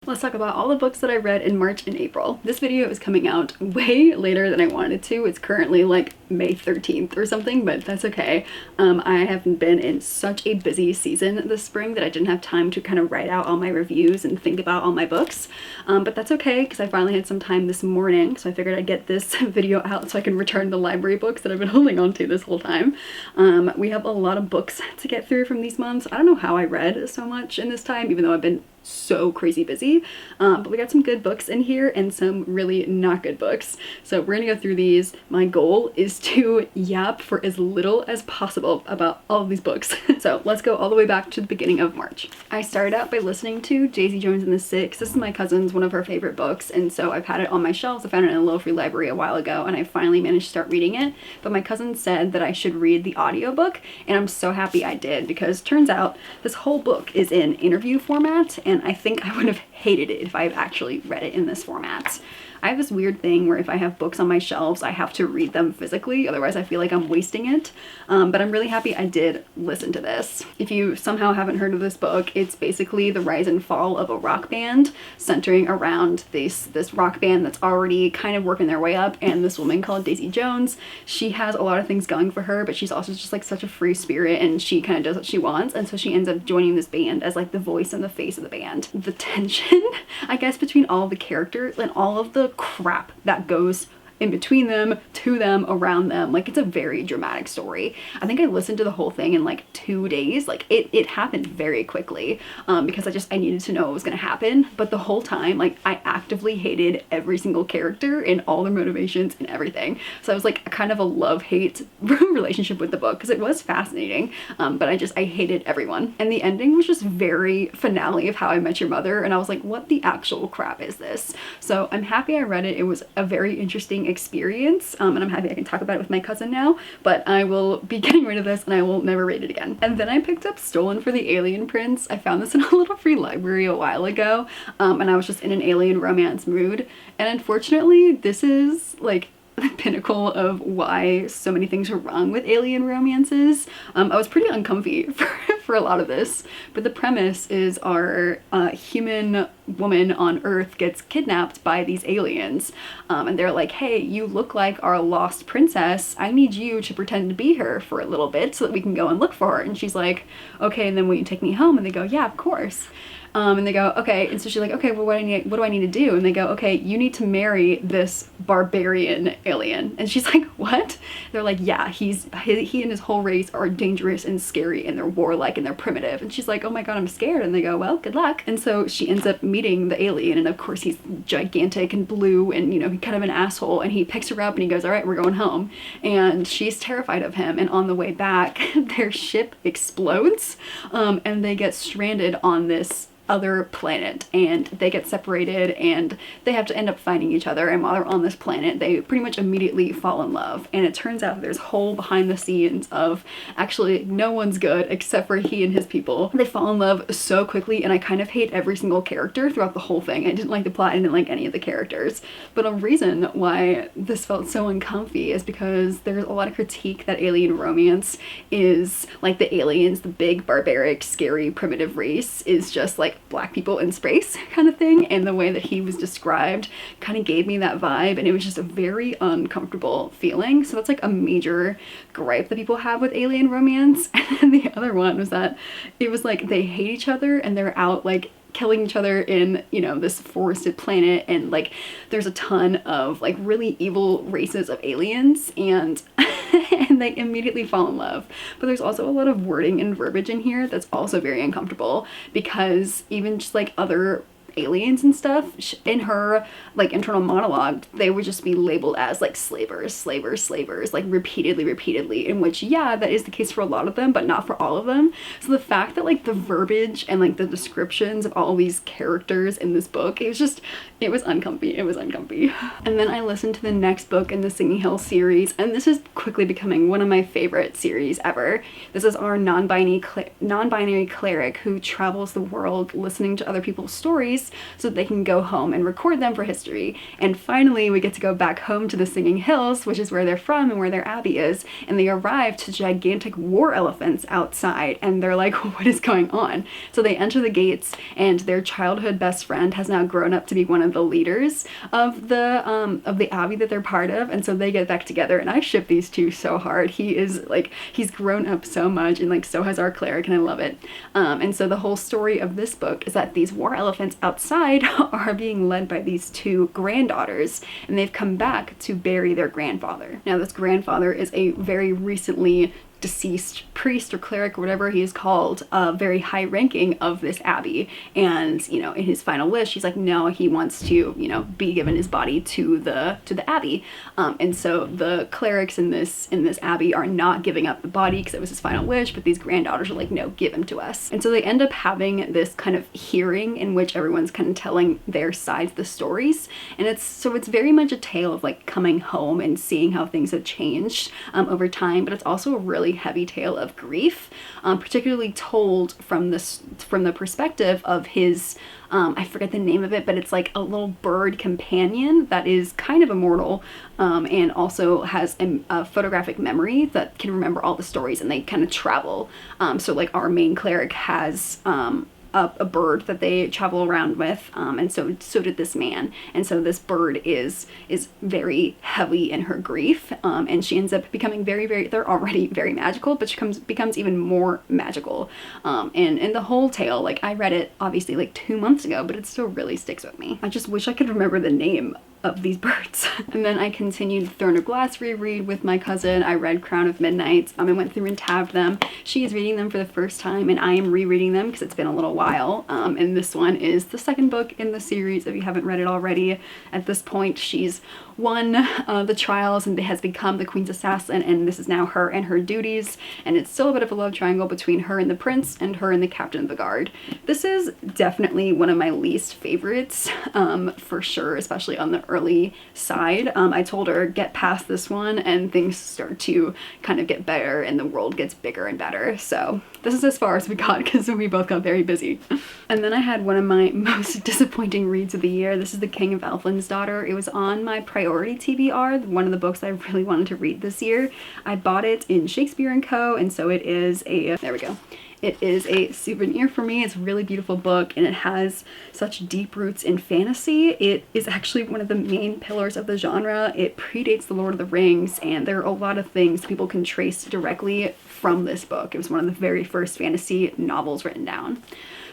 Let's talk about all the books that I read in March and April. This video is coming out way later than I wanted to. It's currently like May 13th or something, but that's okay. I have been in such a busy season this spring that I didn't have time to kind of write out all my reviews and think about all my books. But that's okay because I finally had some time this morning, so I figured I'd get this video out so I can return the library books that I've been holding on to this whole time. We have a lot of books to get through from these months. I don't know how I read so much in this time, even though I've been so crazy busy, but we got some good books in here and some really not good books, so we're gonna go through these. My goal is to yap for as little as possible about all of these books. So let's go all the way back to the beginning of March. I started out by listening to Daisy Jones and the Six. This is my cousin's, one of her favorite books, and so I've had it on my shelves. I found it in a little free library a while ago and I finally managed to start reading it, but my cousin said that I should read the audiobook, and I'm so happy I did, because turns out this whole book is in interview format, and I think I would have hated it if I had actually read it in this format. I have this weird thing where if I have books on my shelves, I have to read them physically, otherwise I feel like I'm wasting it. But I'm really happy I did listen to this. If you somehow haven't heard of this book, it's basically the rise and fall of a rock band, centering around this rock band that's already kind of working their way up, and this woman called Daisy Jones. She has a lot of things going for her, but she's also just like such a free spirit, and she kind of does what she wants, and so she ends up joining this band as like the voice and the face of the band. The tension, I guess, between all of the characters and all of the crap that goes in between them, to them, around them. Like, it's a very dramatic story. I think I listened to the whole thing in like 2 days. Like it happened very quickly because I needed to know what was gonna happen. But the whole time, like, I actively hated every single character and all their motivations and everything. So I was like kind of a love-hate relationship with the book, because it was fascinating, but I hated everyone. And the ending was just very finale of How I Met Your Mother, and I was like, what the actual crap is this? So I'm happy I read it. It was a very interesting experience, and I'm happy I can talk about it with my cousin now, but I will be getting rid of this and I will never read it again. And then I picked up Stolen for the Alien Prince. I found this in a little free library a while ago, and I was just in an alien romance mood, and unfortunately this is like the pinnacle of why so many things are wrong with alien romances. I was pretty uncomfy for a lot of this, but the premise is our human woman on Earth gets kidnapped by these aliens, and they're like, hey, you look like our lost princess. I need you to pretend to be her for a little bit so that we can go and look for her. And she's like, okay, and then will you take me home? And they go, yeah, of course. And they go, okay. And so she's like, okay, well, what do I need to do? And they go, okay, you need to marry this barbarian alien. And she's like, what? They're like, yeah, he and his whole race are dangerous and scary, and they're warlike and they're primitive. And she's like, oh my god, I'm scared. And they go, well, good luck. And so she ends up meeting the alien, and of course he's gigantic and blue, and you know, he's kind of an asshole, and he picks her up and he goes, all right, we're going home. And she's terrified of him, and on the way back their ship explodes, and they get stranded on this other planet, and they get separated and they have to end up finding each other. And while they're on this planet, they pretty much immediately fall in love, and it turns out there's a whole behind the scenes of actually no one's good except for he and his people. They fall in love so quickly, and I kind of hate every single character throughout the whole thing. I didn't like the plot, I didn't like any of the characters, but a reason why this felt so uncomfy is because there's a lot of critique that alien romance is like the aliens, the big barbaric scary primitive race, is just like black people in space kind of thing, and the way that he was described kind of gave me that vibe, and it was just a very uncomfortable feeling. So that's like a major gripe that people have with alien romance. And the other one was that it was like they hate each other and they're out like killing each other in, you know, this forested planet, and like there's a ton of like really evil races of aliens, and and they immediately fall in love. But there's also a lot of wording and verbiage in here that's also very uncomfortable, because even just like other aliens and stuff, in her like internal monologue, they would just be labeled as like slavers, like repeatedly, in which, yeah, that is the case for a lot of them, but not for all of them. So the fact that like the verbiage and like the descriptions of all these characters in this book, it was uncomfy. And then I listened to the next book in the Singing Hill series, and this is quickly becoming one of my favorite series ever. This is our non-binary cleric who travels the world listening to other people's stories stories so that they can go home and record them for history. And finally, we get to go back home to the Singing Hills, which is where they're from and where their abbey is, and they arrive to gigantic war elephants outside, and they're like, what is going on? So they enter the gates, and their childhood best friend has now grown up to be one of the leaders of the abbey that they're part of, and so they get back together, and I ship these two so hard. He is like, he's grown up so much, and like so has our cleric, and I love it. And so the whole story of this book is that these war elephants outside are being led by these two granddaughters, and they've come back to bury their grandfather. Now this grandfather is a very recently deceased priest or cleric or whatever he is called, very high ranking of this abbey, and you know, in his final wish he's like, no, he wants to, you know, be given his body to the abbey, and so the clerics in this abbey are not giving up the body because it was his final wish, but these granddaughters are like, no, give him to us. And so they end up having this kind of hearing in which everyone's kind of telling their sides of the stories, and it's very much a tale of like coming home and seeing how things have changed over time, but it's also a really heavy tale of grief, particularly told from the perspective of his, I forget the name of it, but it's like a little bird companion that is kind of immortal, and also has a photographic memory that can remember all the stories, and they kind of travel. So like our main cleric has a bird that they travel around with, and so did this man, and so this bird is very heavy in her grief, and she ends up becoming they're already very magical, but she becomes even more magical, and the whole tale, like I read it obviously like 2 months ago, but it still really sticks with me. I just wish I could remember the name of these birds. And then I continued Throne of Glass reread with my cousin. I read Crown of Midnight. I went through and tabbed them. She is reading them for the first time, and I am rereading them because it's been a little while. And this one is the second book in the series if you haven't read it already. At this point, she's won the trials and has become the Queen's assassin, and this is now her and her duties, and it's still a bit of a love triangle between her and the prince and her and the captain of the guard. This is definitely one of my least favorites, for sure, especially on the early side. I told her get past this one and things start to kind of get better and the world gets bigger and better. So this is as far as we got because we both got very busy. And then I had one of my most disappointing reads of the year. This is The King of Elfland's Daughter. It was on my priority TBR, one of the books I really wanted to read this year. I bought it in Shakespeare & Co. and so it is there we go. It is a souvenir for me. It's a really beautiful book, and it has such deep roots in fantasy. It is actually one of the main pillars of the genre. It predates The Lord of the Rings, and there are a lot of things people can trace directly from this book. It was one of the very first fantasy novels written down.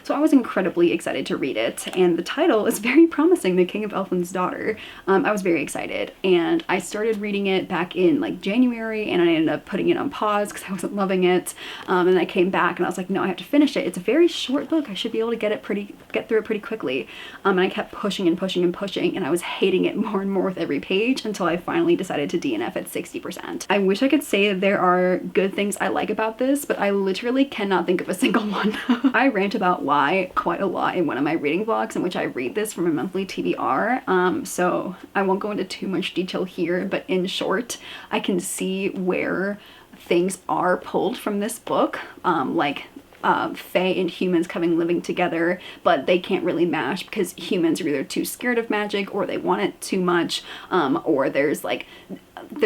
So I was incredibly excited to read it, and the title is very promising, The King of Elfland's Daughter. I was very excited, and I started reading it back in like January, and I ended up putting it on pause because I wasn't loving it, and I came back and I was like, no, I have to finish it. It's a very short book. I should be able to get through it pretty quickly, and I kept pushing and pushing and pushing, and I was hating it more and more with every page until I finally decided to DNF at 60%. I wish I could say that there are good things I like about this, but I literally cannot think of a single one. I rant about why quite a lot in one of my reading vlogs in which I read this from a monthly TBR, so I won't go into too much detail here, but in short, I can see where things are pulled from this book, like fae and humans living together, but they can't really mash because humans are either too scared of magic or they want it too much, or there's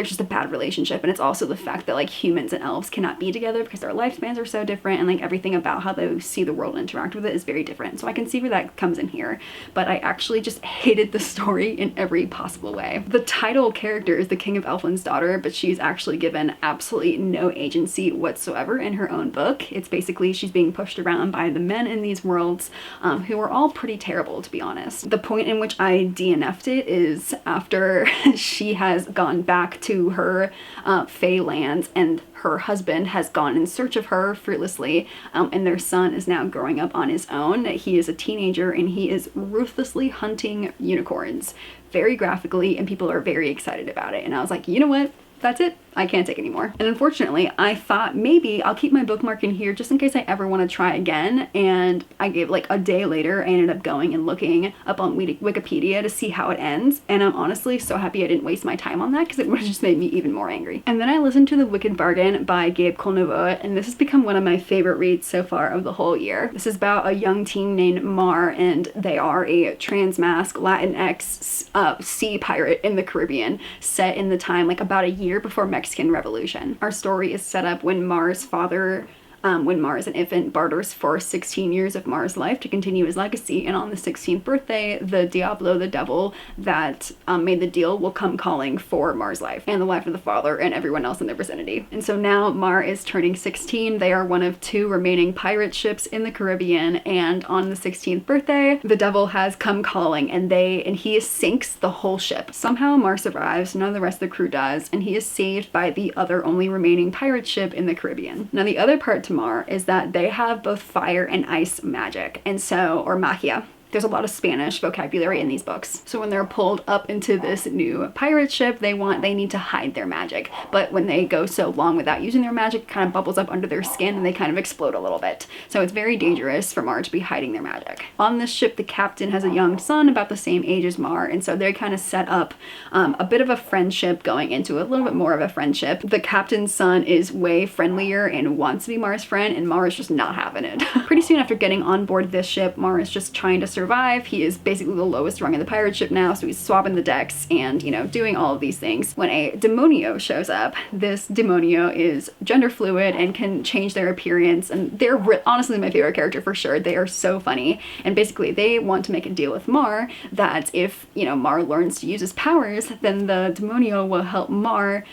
just a bad relationship. And it's also the fact that like humans and elves cannot be together because their lifespans are so different, and like everything about how they see the world and interact with it is very different. So I can see where that comes in here, but I actually just hated the story in every possible way. The title character is the King of Elfland's Daughter, but she's actually given absolutely no agency whatsoever in her own book. It's basically she's being pushed around by the men in these worlds, who are all pretty terrible, to be honest. The point in which I DNF'd it is after she has gone back to her fae lands, and her husband has gone in search of her fruitlessly, and their son is now growing up on his own. He is a teenager and he is ruthlessly hunting unicorns very graphically, and people are very excited about it. And I was like, you know what? That's it. I can't take anymore. And unfortunately, I thought maybe I'll keep my bookmark in here just in case I ever want to try again. And I gave like a day later, I ended up going and looking up on Wikipedia to see how it ends. And I'm honestly so happy I didn't waste my time on that because it would have just made me even more angry. And then I listened to The Wicked Bargain by Gabe Novoa, and this has become one of my favorite reads so far of the whole year. This is about a young teen named Mar, and they are a transmask Latinx sea pirate in the Caribbean, set in the time like about a year before Mexican Revolution. Our story is set up when Mar's father when Mar is an infant, barters for 16 years of Mar's life to continue his legacy, and on the 16th birthday, the Diablo, the devil that made the deal, will come calling for Mar's life and the life of the father and everyone else in their vicinity. And so now Mar is turning 16. They are one of 2 remaining pirate ships in the Caribbean, and on the 16th birthday, the devil has come calling, and he sinks the whole ship. Somehow Mar survives, none of the rest of the crew does, and he is saved by the other only remaining pirate ship in the Caribbean. Now the other part to Mar is that they have both fire and ice magic, and so, or magia. There's a lot of Spanish vocabulary in these books. So when they're pulled up into this new pirate ship, they need to hide their magic. But when they go so long without using their magic, it kind of bubbles up under their skin and they kind of explode a little bit. So it's very dangerous for Mar to be hiding their magic. On this ship, the captain has a young son about the same age as Mar, and so they kind of set up a bit of a friendship going into it, a little bit more of a friendship. The captain's son is way friendlier and wants to be Mar's friend, and Mar is just not having it. Pretty soon after getting on board this ship, Mar is just trying to survive. He is basically the lowest rung in the pirate ship now, so he's swapping the decks and, you know, doing all of these things when a demonio shows up. This demonio is gender fluid and can change their appearance, and they're honestly my favorite character for sure. They are so funny, and basically they want to make a deal with Mar that if, you know, Mar learns to use his powers, then the demonio will help Mar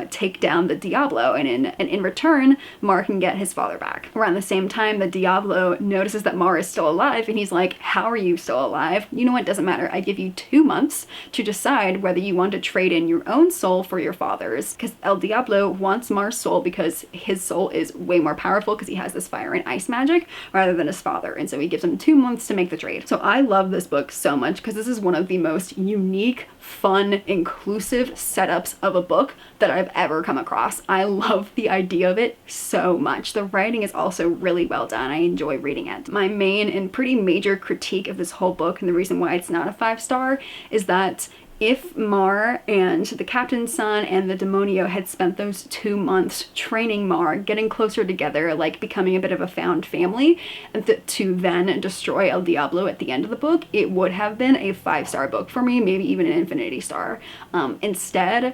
take down the Diablo, and in return, Mar can get his father back. Around the same time, the Diablo notices that Mar is still alive, and he's like, how are you still alive? You know what, doesn't matter. I give you 2 months to decide whether you want to trade in your own soul for your father's, because El Diablo wants Mar's soul because his soul is way more powerful because he has this fire and ice magic rather than his father, and so he gives him 2 months to make the trade. So I love this book so much because this is one of the most unique, fun, inclusive setups of a book that I've ever come across. I love the idea of it so much. The writing is also really well done. I enjoy reading it. My main and pretty major critique of this whole book, and the reason why it's not a 5-star, is that if Mar and the captain's son and the demonio had spent those 2 months training Mar, getting closer together, like becoming a bit of a found family, and to then destroy El Diablo at the end of the book, it would have been a 5-star book for me, maybe even an infinity star. Instead,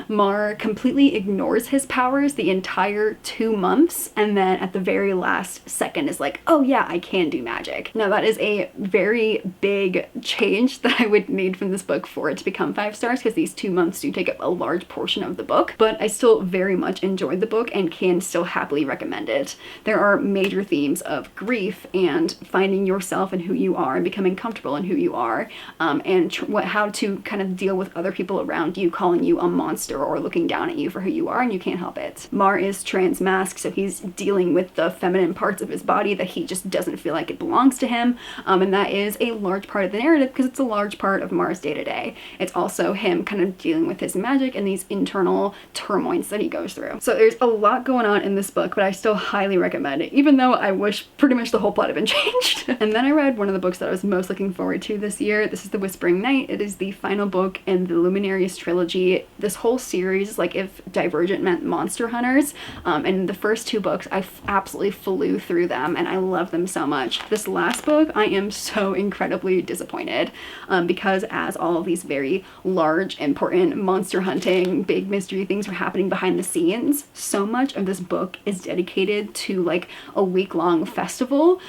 Mar completely ignores his powers the entire 2 months, and then at the very last second is like, oh yeah, I can do magic. Now that is a very big change that I would need from this book for it to become 5 stars, because these 2 months do take up a large portion of the book, but I still very much enjoyed the book and can still happily recommend it. There are major themes of grief and finding yourself and who you are and becoming comfortable in who you are, and how to kind of deal with other people around you calling you a monster or looking down at you for who you are, and you can't help it. Mar is transmasked, so he's dealing with the feminine parts of his body that he just doesn't feel like it belongs to him, and that is a large part of the narrative because it's a large part of Mar's day-to-day. It's also him kind of dealing with his magic and these internal turmoils that he goes through. So there's a lot going on in this book, but I still highly recommend it, even though I wish pretty much the whole plot had been changed. And then I read one of the books that I was most looking forward to this year. This is The Whispering Night. It is the final book in the Luminaries trilogy. This whole series, like if Divergent meant Monster Hunters, and the first 2 books, I absolutely flew through them and I love them so much. This last book, I am so incredibly disappointed, because as all of these very large, important monster hunting, big mystery things are happening behind the scenes, so much of this book is dedicated to like a week-long festival,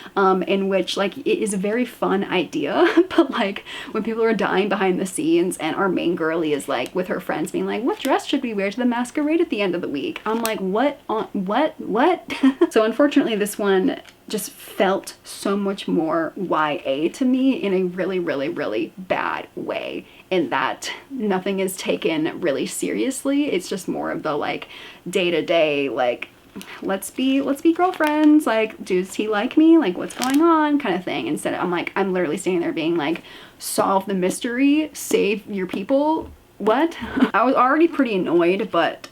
in which like it is a very fun idea, but like when people are dying behind the scenes and our main girlie is like with her friends being like, what dress should we wear to the masquerade at the end of the week? I'm like, what? So unfortunately this one just felt so much more YA to me in a really, really, really bad way, in that nothing is taken really seriously. It's just more of the like day-to-day, like let's be girlfriends, like does he like me, like what's going on kind of thing. Instead I'm literally standing there being like, solve the mystery, save your people, what? I was already pretty annoyed, but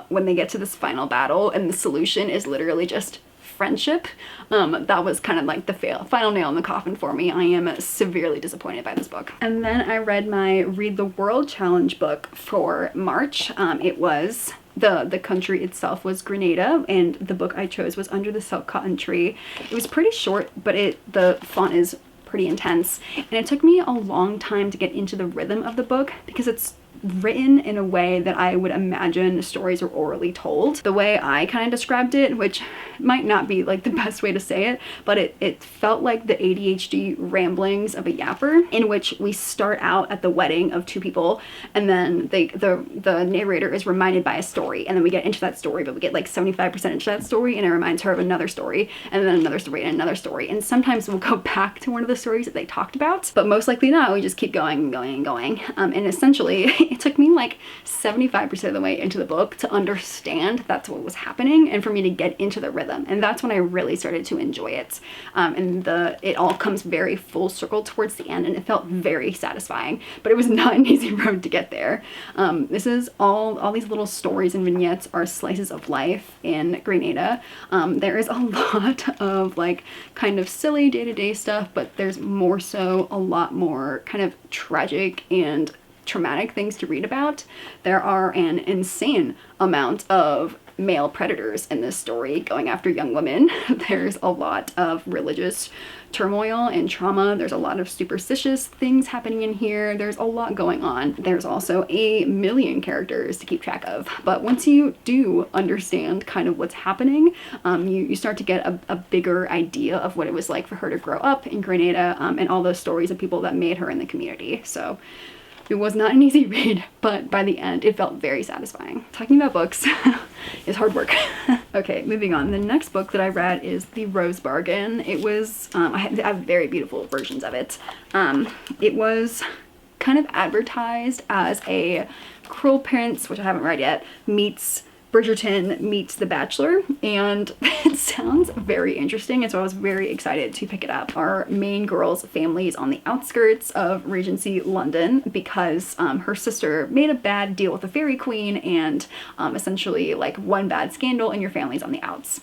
when they get to this final battle and the solution is literally just friendship, that was kind of like the final nail in the coffin for me. I am severely disappointed by this book. And then I read my Read the World Challenge book for March. It was the country itself was Grenada, and the book I chose was Under the Silk Cotton Tree. It was pretty short, but the font is pretty intense, and it took me a long time to get into the rhythm of the book because it's written in a way that I would imagine stories are orally told. The way I kind of described it, which might not be like the best way to say it, but it felt like the ADHD ramblings of a yapper, in which we start out at the wedding of two people, and then the narrator is reminded by a story, and then we get into that story, but we get like 75% into that story, and it reminds her of another story, and then another story, and another story, and sometimes we'll go back to one of the stories that they talked about, but most likely not. We just keep going and going and going, and essentially it took me like 75% of the way into the book to understand that's what was happening and for me to get into the rhythm. And that's when I really started to enjoy it. And it all comes very full circle towards the end, and it felt very satisfying, but it was not an easy road to get there. This is all these little stories and vignettes are slices of life in Grenada. There is a lot of like kind of silly day-to-day stuff, but there's more so a lot more kind of tragic and traumatic things to read about. There are an insane amount of male predators in this story going after young women. There's a lot of religious turmoil and trauma. There's a lot of superstitious things happening in here. There's a lot going on. There's also a million characters to keep track of. But once you do understand kind of what's happening, you start to get a bigger idea of what it was like for her to grow up in Grenada, and all those stories of people that made her in the community. So it was not an easy read, but by the end, it felt very satisfying. Talking about books is hard work. Okay, moving on. The next book that I read is The Rose Bargain. It was, I have very beautiful versions of it. It was kind of advertised as a Cruel Prince, which I haven't read yet, meets Bridgerton meets The Bachelor, and it sounds very interesting, and so I was very excited to pick it up. Our main girl's family is on the outskirts of Regency London because her sister made a bad deal with the Fairy Queen, and essentially like one bad scandal and your family's on the outs.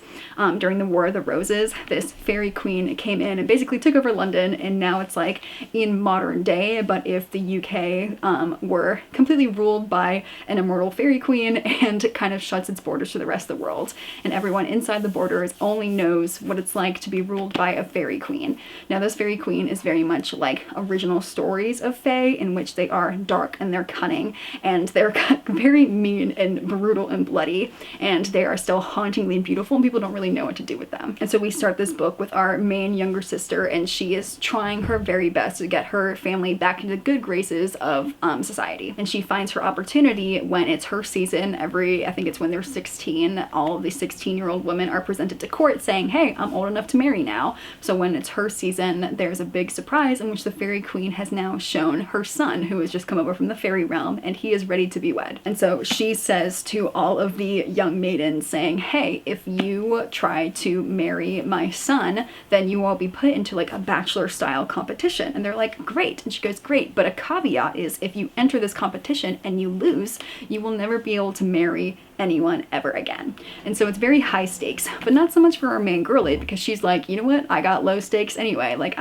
During the War of the Roses, this Fairy Queen came in and basically took over London, and now it's like in modern day, but if the UK were completely ruled by an immortal Fairy Queen and kind of shut its borders to the rest of the world, and everyone inside the borders only knows what it's like to be ruled by a fairy queen. Now this fairy queen is very much like original stories of fae, in which they are dark and they're cunning and they're very mean and brutal and bloody, and they are still hauntingly beautiful, and people don't really know what to do with them. And so we start this book with our main younger sister, and she is trying her very best to get her family back into the good graces of society, and she finds her opportunity when it's her season. I think it's when they're 16, all of these 16-year-old women are presented to court saying, hey, I'm old enough to marry now. So when it's her season, there's a big surprise in which the fairy queen has now shown her son, who has just come over from the fairy realm, and he is ready to be wed. And so she says to all of the young maidens saying, hey, if you try to marry my son, then you will be put into like a bachelor style competition. And they're like, great. And she goes, great, but a caveat is if you enter this competition and you lose, you will never be able to marry anyone ever again. And so it's very high stakes, but not so much for our main girlie, because she's like, you know what, I got low stakes anyway. Like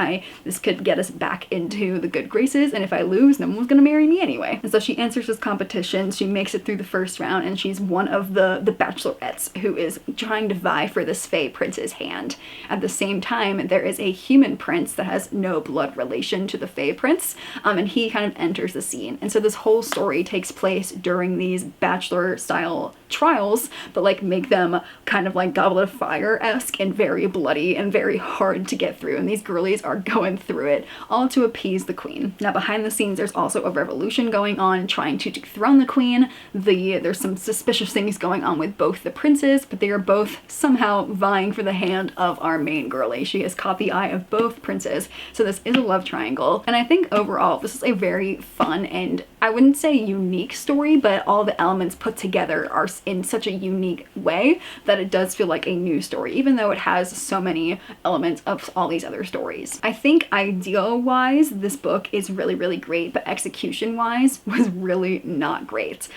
this could get us back into the good graces, and if I lose, no one's gonna marry me anyway. And so she enters this competition, she makes it through the first round, and she's one of the bachelorettes who is trying to vie for this Fae prince's hand. At the same time, there is a human prince that has no blood relation to the Fae prince, and he kind of enters the scene. And so this whole story takes place during these bachelor style trials, but like make them kind of like Goblet of Fire-esque and very bloody and very hard to get through, and these girlies are going through it all to appease the queen. Now behind the scenes there's also a revolution going on trying to dethrone the queen. There's some suspicious things going on with both the princes, but they are both somehow vying for the hand of our main girlie. She has caught the eye of both princes, so this is a love triangle, and I think overall this is a very fun and I wouldn't say unique story, but all the elements put together are plots in such a unique way that it does feel like a new story, even though it has so many elements of all these other stories. I think idea-wise, this book is really, really great, but execution-wise was really not great.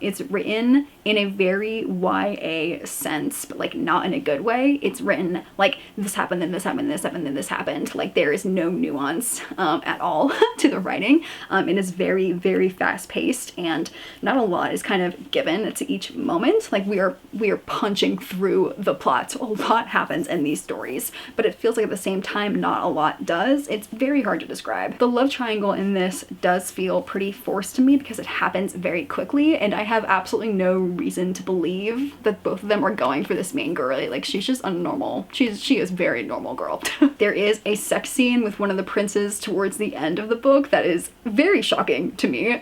It's written in a very YA sense, but like not in a good way. It's written like this happened, then this happened, this happened, then this happened. Like there is no nuance at all to the writing. It is very, very fast-paced, and not a lot is kind of given to each moment. Like we are punching through the plot. So a lot happens in these stories, but it feels like at the same time not a lot does. It's very hard to describe. The love triangle in this does feel pretty forced to me because it happens very quickly, and I have absolutely no reason to believe that both of them are going for this main girl. Like she's just a normal, she is very normal girl. There is a sex scene with one of the princes towards the end of the book that is very shocking to me.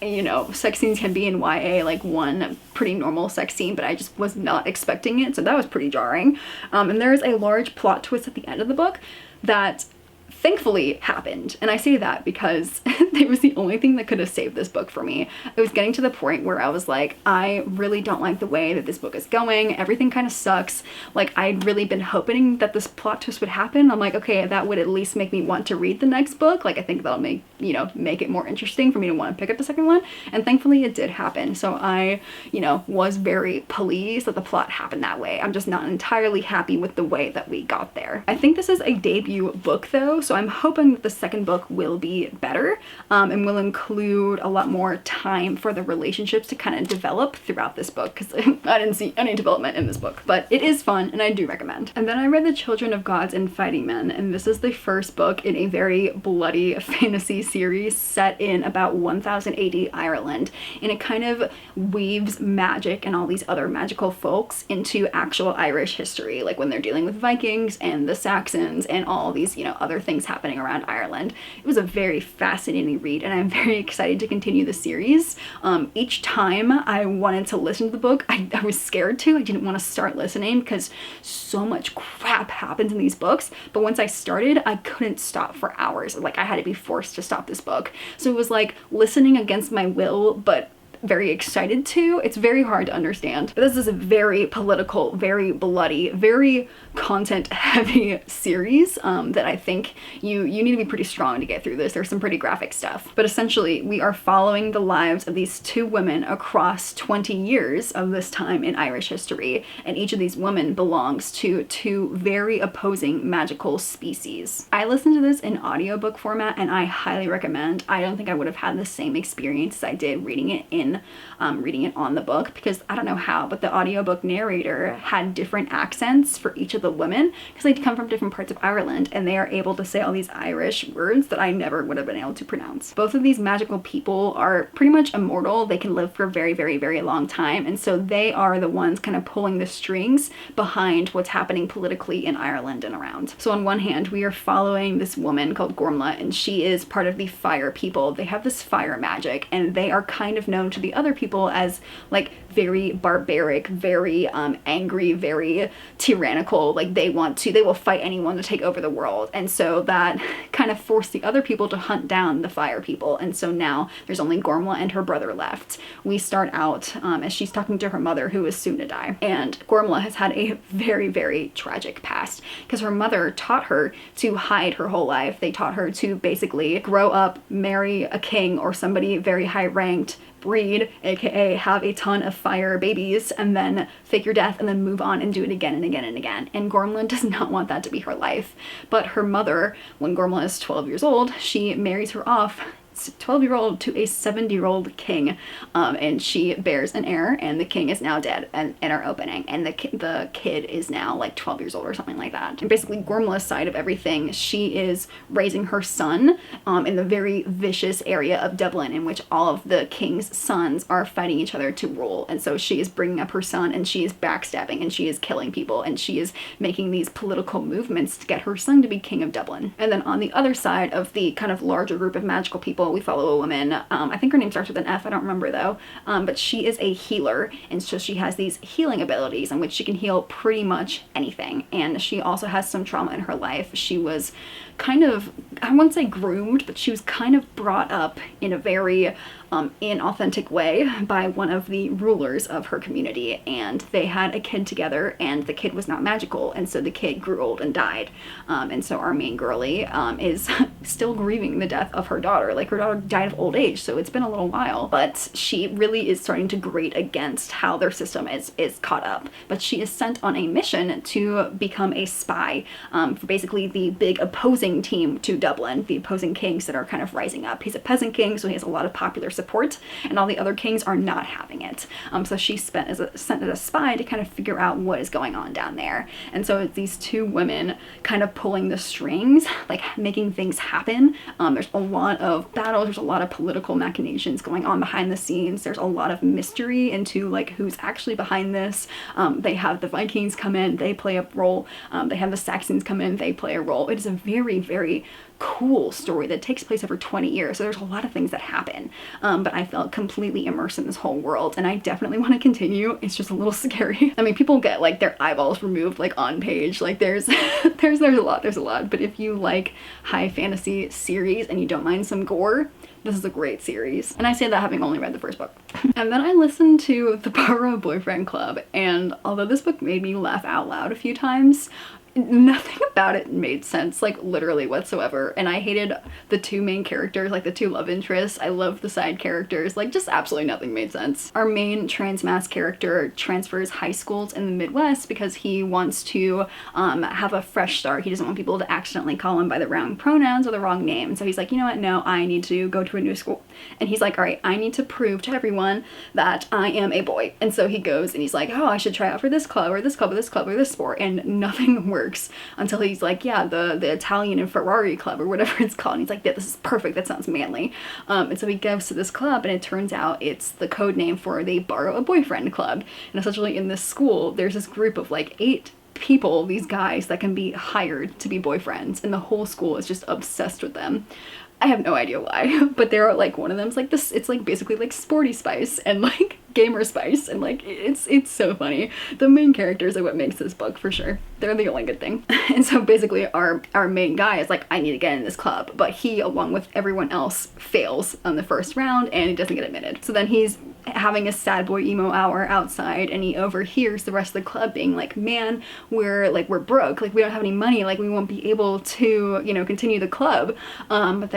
You know, sex scenes can be in YA like one pretty normal sex scene, but I just was not expecting it, so that was pretty jarring. And there's a large plot twist at the end of the book that thankfully happened, and I say that because it was the only thing that could have saved this book for me. It was getting to the point where I was like, I really don't like the way that this book is going. Everything kind of sucks. Like I'd really been hoping that this plot twist would happen. I'm like, okay, that would at least make me want to read the next book. Like I think that'll make, you know, make it more interesting for me to want to pick up the second one, and thankfully it did happen. So I, you know, was very pleased that the plot happened that way. I'm just not entirely happy with the way that we got there. I think this is a debut book though, so I'm hoping that the second book will be better and will include a lot more time for the relationships to kind of develop throughout this book, because I didn't see any development in this book, but it is fun and I do recommend. And then I read The Children of Gods and Fighting Men, and this is the first book in a very bloody fantasy series set in about 1000 AD Ireland, and it kind of weaves magic and all these other magical folks into actual Irish history, like when they're dealing with Vikings and the Saxons and all these, you know, other things happening around Ireland. It was a very fascinating read, and I'm very excited to continue the series. Each time I wanted to listen to the book, I was scared to. I didn't want to start listening because so much crap happens in these books, but once I started, I couldn't stop for hours. Like I had to be forced to stop this book. So it was like listening against my will, but very excited to. It's very hard to understand. But this is a very political, very bloody, very content heavy series that I think you need to be pretty strong to get through this. There's some pretty graphic stuff. But essentially we are following the lives of these two women across 20 years of this time in Irish history, and each of these women belongs to two very opposing magical species. I listened to this in audiobook format and I highly recommend. I don't think I would have had the same experience as I did reading it on the book, because I don't know how, but the audiobook narrator had different accents for each of the women because they come from different parts of Ireland, and they are able to say all these Irish words that I never would have been able to pronounce. Both of these magical people are pretty much immortal. They can live for a very, very, very long time, and so they are the ones kind of pulling the strings behind what's happening politically in Ireland and around. So on one hand, we are following this woman called Gormla, and she is part of the fire people. They have this fire magic, and they are kind of known to the other people as like very barbaric, very angry, very tyrannical. Like they will fight anyone to take over the world. And so that kind of forced the other people to hunt down the fire people. And so now there's only Gormla and her brother left. We start out as she's talking to her mother, who is soon to die. And Gormla has had a very, very tragic past because her mother taught her to hide her whole life. They taught her to basically grow up, marry a king or somebody very high ranked, breed, aka have a ton of fire babies, and then fake your death and then move on and do it again and again and again. And Gormla does not want that to be her life. But her mother, when Gormla is 12 years old, she marries her off 12-year-old to a 70-year-old king, and she bears an heir, and the king is now dead in our opening, and the kid is now like 12 years old or something like that. And basically Gormla's side of everything, she is raising her son in the very vicious area of Dublin in which all of the king's sons are fighting each other to rule. And so she is bringing up her son, and she is backstabbing, and she is killing people, and she is making these political movements to get her son to be king of Dublin. And then on the other side of the kind of larger group of magical people, we follow a woman, I think her name starts with an F, I don't remember though, but she is a healer, and so she has these healing abilities in which she can heal pretty much anything. And she also has some trauma in her life. She was kind of, I won't say groomed, but she was kind of brought up in a very inauthentic way by one of the rulers of her community, and they had a kid together, and the kid was not magical, and so the kid grew old and died. And so our main girly is still grieving the death of her daughter. Like, her daughter died of old age, so it's been a little while, but she really is starting to grate against how their system is caught up. But she is sent on a mission to become a spy for basically the big opposing team to Dublin, the opposing kings that are kind of rising up. He's a peasant king, so he has a lot of popular support, and all the other kings are not having it. So she's sent as a spy to kind of figure out what is going on down there. And so it's these two women kind of pulling the strings, like making things happen. There's a lot of battles, there's a lot of political machinations going on behind the scenes. There's a lot of mystery into like who's actually behind this. They have the Vikings come in, they play a role. They have the Saxons come in, they play a role. It is a very, very cool story that takes place over 20 years, so there's a lot of things that happen, but I felt completely immersed in this whole world, and I definitely want to continue. It's just a little scary. I mean, people get like their eyeballs removed like on page, like there's there's a lot, but if you like high fantasy series and you don't mind some gore, this is a great series. And I say that having only read the first book. And then I listened to the Borrow Boyfriend Club, and although this book made me laugh out loud a few times, nothing about it made sense, like literally whatsoever. And I hated the two main characters, like the two love interests. I loved the side characters, like just absolutely nothing made sense. Our main trans Maas character transfers high schools in the Midwest because he wants to have a fresh start. He doesn't want people to accidentally call him by the wrong pronouns or the wrong name. So he's like, you know what, no, I need to go to a new school. And he's like, all right, I need to prove to everyone that I am a boy. And so he goes and he's like, oh, I should try out for this club or this club or this club or this sport, and nothing works until he's like, yeah, the Italian and Ferrari club or whatever it's called. And he's like, yeah, this is perfect, that sounds manly. And so he goes to this club, and it turns out it's the code name for the Borrow a Boyfriend Club. And essentially in this school, there's this group of like 8 people, these guys that can be hired to be boyfriends, and the whole school is just obsessed with them. I have no idea why, but they're like, one of them's like this, it's like basically like Sporty Spice and like Gamer Spice, and like it's so funny. The main characters are what makes this book for sure. They're the only good thing. And so basically our main guy is like, I need to get in this club, but he, along with everyone else, fails on the first round and he doesn't get admitted. So then he's having a sad boy emo hour outside, and he overhears the rest of the club being like, man, we're broke, like we don't have any money, like we won't be able to, you know, continue the club. But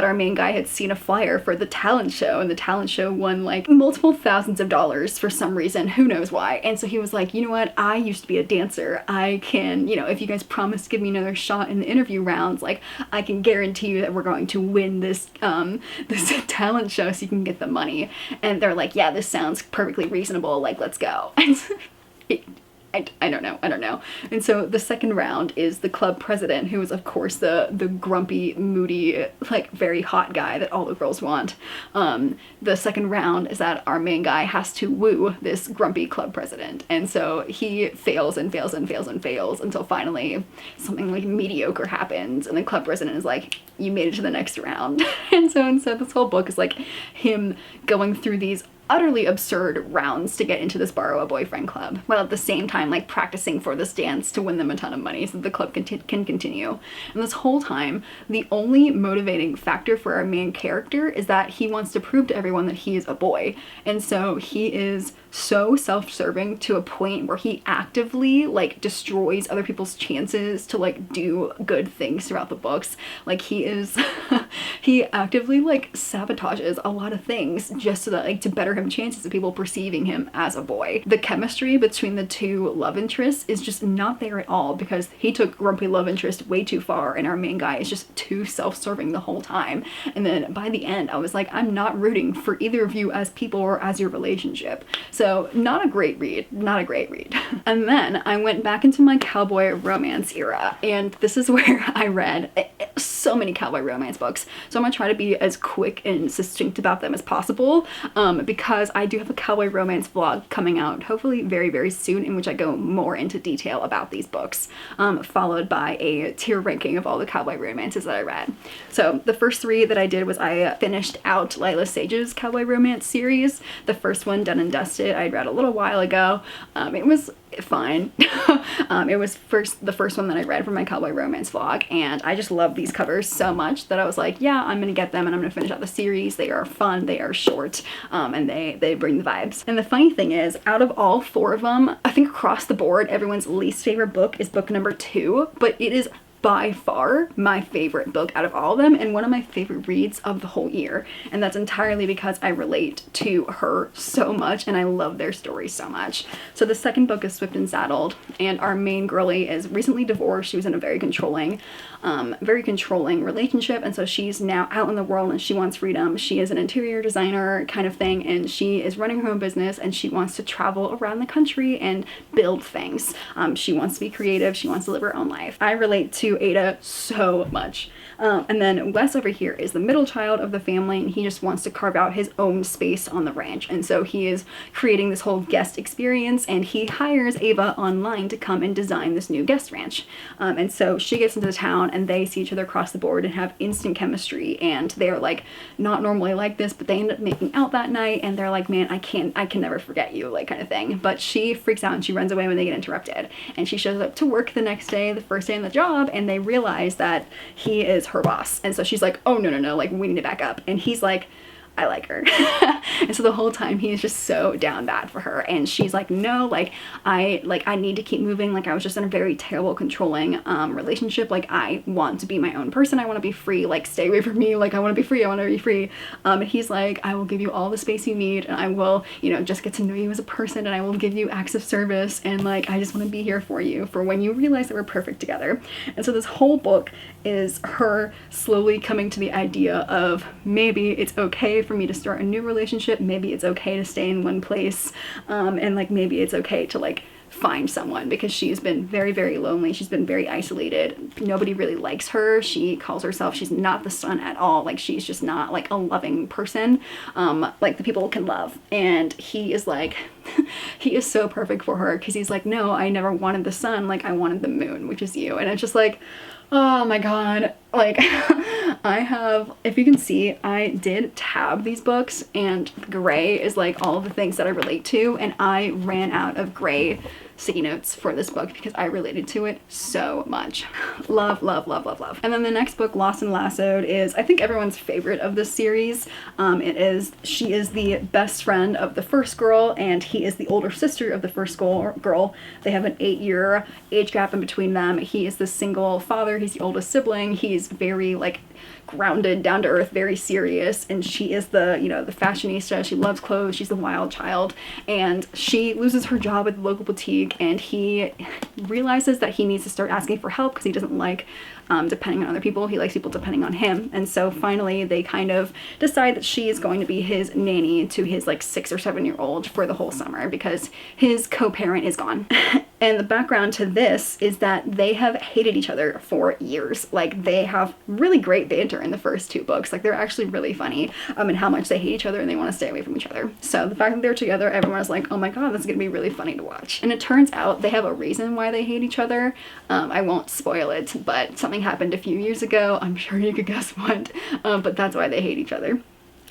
our main guy had seen a flyer for the talent show, and the talent show won like multiple thousands of dollars for some reason, who knows why. And so he was like, you know what, I used to be a dancer, I can, you know, if you guys promise to give me another shot in the interview rounds, like I can guarantee you that we're going to win this this talent show so you can get the money. And they're like, yeah, this sounds perfectly reasonable, like let's go. I don't know. And so the second round is the club president, who is of course the grumpy, moody, like very hot guy that all the girls want. The second round is that our main guy has to woo this grumpy club president, and so he fails and fails and fails and fails until finally something like mediocre happens, and the club president is like, you made it to the next round. And so this whole book is like him going through these utterly absurd rounds to get into this Borrow a Boyfriend Club, while at the same time like practicing for this dance to win them a ton of money so that the club can continue. And this whole time, the only motivating factor for our main character is that he wants to prove to everyone that he is a boy. And so he is so self-serving to a point where he actively like destroys other people's chances to like do good things throughout the books. Like he actively like sabotages a lot of things just so that like to better him chances of people perceiving him as a boy. The chemistry between the two love interests is just not there at all, because he took grumpy love interest way too far, and our main guy is just too self-serving the whole time. And then by the end I was like, I'm not rooting for either of you as people or as your relationship. So not a great read. And then I went back into my cowboy romance era, and this is where I read so many cowboy romance books. So I'm gonna try to be as quick and succinct about them as possible, because I do have a cowboy romance vlog coming out hopefully very, very soon, in which I go more into detail about these books, followed by a tier ranking of all the cowboy romances that I read. So the first 3 that I did was I finished out Lila Sage's cowboy romance series. The first one, Done and Dusted, I read a little while ago. It was fine. It was the first one that I read for my cowboy romance vlog, and I just love these covers so much that I was like, yeah, I'm gonna get them and I'm gonna finish out the series. They are fun, they are short, and they bring the vibes. And the funny thing is, out of all 4 of them, I think across the board everyone's least favorite book is book number 2, but it is by far my favorite book out of all of them, and one of my favorite reads of the whole year. And that's entirely because I relate to her so much and I love their story so much. So the second book is Swift and Saddled, and our main girlie is recently divorced. She was in a very controlling relationship, and so she's now out in the world and she wants freedom. She is an interior designer kind of thing, and she is running her own business and she wants to travel around the country and build things. She wants to be creative, she wants to live her own life. I relate to Ada so much. And then Wes over here is the middle child of the family, and he just wants to carve out his own space on the ranch, and so he is creating this whole guest experience, and he hires Ava online to come and design this new guest ranch. And so she gets into the town and they see each other across the board and have instant chemistry, and they're like not normally like this, but they end up making out that night, and they're like, man, I can never forget you, like, kind of thing. But she freaks out and she runs away when they get interrupted, and she shows up to work the next day, the first day on the job, and they realize that he is her boss. And so she's like, oh no, like, we need to back up. And he's like, I like her. And so the whole time he is just so down bad for her, and she's like, no, I need to keep moving. Like, I was just in a very terrible controlling relationship. Like, I want to be my own person, I want to be free, like, stay away from me, like, I want to be free, I want to be free. And he's like, I will give you all the space you need, and I will, you know, just get to know you as a person, and I will give you acts of service, and like, I just want to be here for you for when you realize that we're perfect together. And so this whole book is her slowly coming to the idea of, maybe it's okay for me to start a new relationship, maybe it's okay to stay in one place, and like, maybe it's okay to like find someone, because she's been very, very lonely. She's been very isolated. Nobody really likes her. She calls herself, she's not the sun at all. Like, she's just not like a loving person, like the people can love. And he is like, he is so perfect for her, because he's like, no, I never wanted the sun, like, I wanted the moon, which is you. And it's just like, oh my god, like, I have, if you can see, I did tab these books, and gray is like all of the things that I relate to, and I ran out of gray sticky notes for this book because I related to it so much. Love, love, love, love, love. And then the next book, Lost and Lassoed, is, I think, everyone's favorite of this series. She is the best friend of the first girl, and he is the older sister of the first girl. They have an 8-year age gap in between them. He is the single father, he's the oldest sibling. He's very like grounded, down to earth, very serious, and she is the, you know, the fashionista. She loves clothes, she's the wild child, and she loses her job at the local boutique, and he realizes that he needs to start asking for help because he doesn't like depending on other people. He likes people depending on him. And so finally they kind of decide that she is going to be his nanny to his like 6 or 7-year-old for the whole summer because his co-parent is gone. And the background to this is that they have hated each other for years. Like, they have really great banter in the first 2 books. Like, they're actually really funny and how much they hate each other and they want to stay away from each other. So the fact that they're together, everyone is like, oh my god, this is gonna be really funny to watch. And it turns out they have a reason why they hate each other. I won't spoil it, but something happened a few years ago. I'm sure you could guess what, but that's why they hate each other.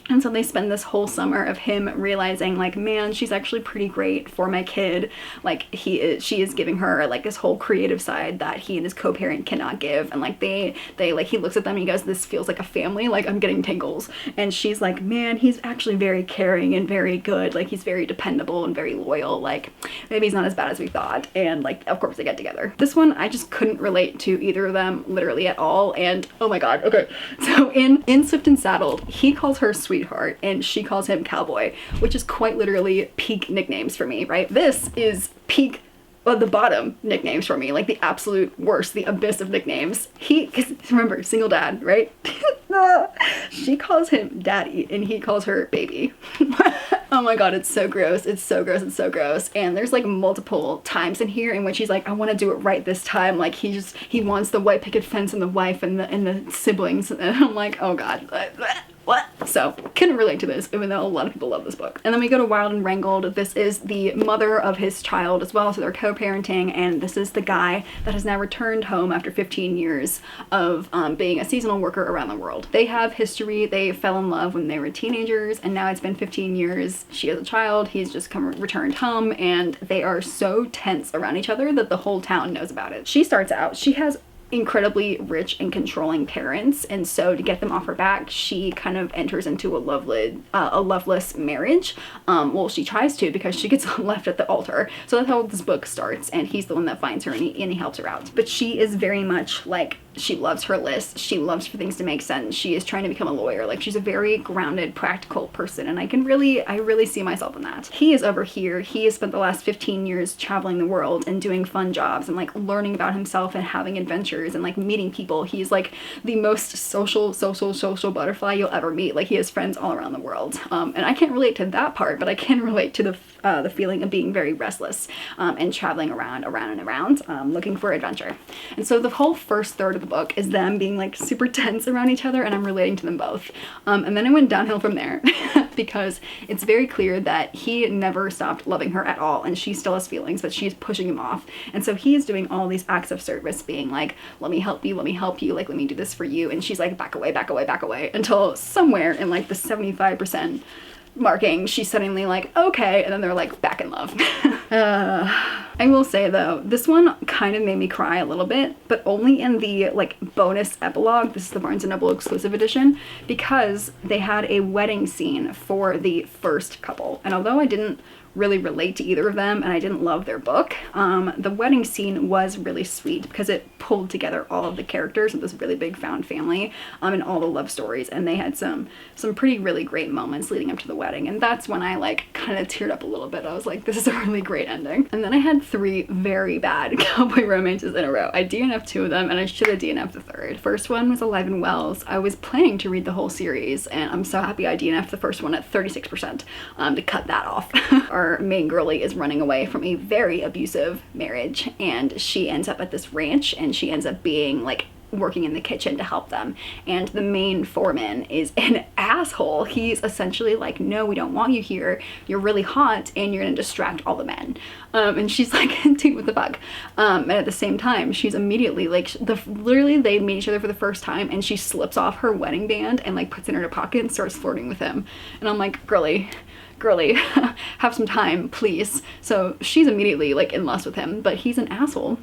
And so they spend this whole summer of him realizing, like, man, she's actually pretty great for my kid. Like, she is giving her like this whole creative side that he and his co-parent cannot give. And like they like, he looks at them and he goes, this feels like a family, like I'm getting tingles. And she's like, man, he's actually very caring and very good. Like, he's very dependable and very loyal. Like, maybe he's not as bad as we thought. And like, of course they get together. This one, I just couldn't relate to either of them literally at all. And oh my god, okay. So in Swift and Saddled, he calls her sweetheart and she calls him cowboy, which is quite literally peak nicknames for me, right? This is peak the bottom nicknames for me, like the absolute worst, the abyss of nicknames. Because remember, single dad, right? She calls him daddy and he calls her baby. Oh my god, it's so gross. It's so gross. It's so gross. And there's like multiple times in here in which he's like, I want to do it right this time. Like he wants the white picket fence and the wife and the siblings. And I'm like, oh god. What? So, couldn't relate to this, even though a lot of people love this book. And then we go to Wild and Wrangled. This is the mother of his child as well, so they're co-parenting, and this is the guy that has now returned home after 15 years of being a seasonal worker around the world. They have history. They fell in love when they were teenagers, and now it's been 15 years. She has a child. He's just returned home, and they are so tense around each other that the whole town knows about it. She starts out, she has incredibly rich and controlling parents, and so to get them off her back, she kind of enters into a loveless marriage. Well, she tries to, because she gets left at the altar. So that's how this book starts, and he's the one that finds her, and he helps her out. But she is very much like, she loves her list. She loves for things to make sense. She is trying to become a lawyer. Like, she's a very grounded, practical person, and I really see myself in that. He is over here. He has spent the last 15 years traveling the world and doing fun jobs and like learning about himself and having adventures and like meeting people. He's like the most social butterfly you'll ever meet. Like, he has friends all around the world. And I can't relate to that part, but I can relate to the feeling of being very restless and traveling around and around, looking for adventure. And so the whole first third of the book is them being like super tense around each other, and I'm relating to them both. And then it went downhill from there because it's very clear that he never stopped loving her at all, and she still has feelings, but she's pushing him off. And so he is doing all these acts of service, being like, let me help you, like, let me do this for you. And she's like, back away, until somewhere in like the 75% marking, she's suddenly like, okay, and then they're like back in love. I will say though, this one kind of made me cry a little bit, but only in the like bonus epilogue. This is the Barnes & Noble exclusive edition, because they had a wedding scene for the first couple. And although I didn't really relate to either of them, and I didn't love their book, the wedding scene was really sweet because it pulled together all of the characters of this really big found family, and all the love stories, and they had some pretty really great moments leading up to the wedding, and that's when I like kind of teared up a little bit. I was like, this is a really great ending. And then I had 3 very bad cowboy romances in a row. I DNF'd 2 of them, and I should have DNF'd the third. First one was Alive and Wells. I was planning to read the whole series, and I'm so happy I DNF'd the first one at 36% to cut that off. Our main girlie is running away from a very abusive marriage, and she ends up at this ranch, and she ends up being like working in the kitchen to help them, and the main foreman is an asshole. He's essentially like, no, we don't want you here, you're really hot and you're gonna distract all the men. And she's like, dude, what the fuck? And at the same time, she's immediately like, literally they meet each other for the first time, and she slips off her wedding band and like puts it in her pocket and starts flirting with him, and I'm like, girly, have some time, please. So she's immediately like in lust with him, but he's an asshole.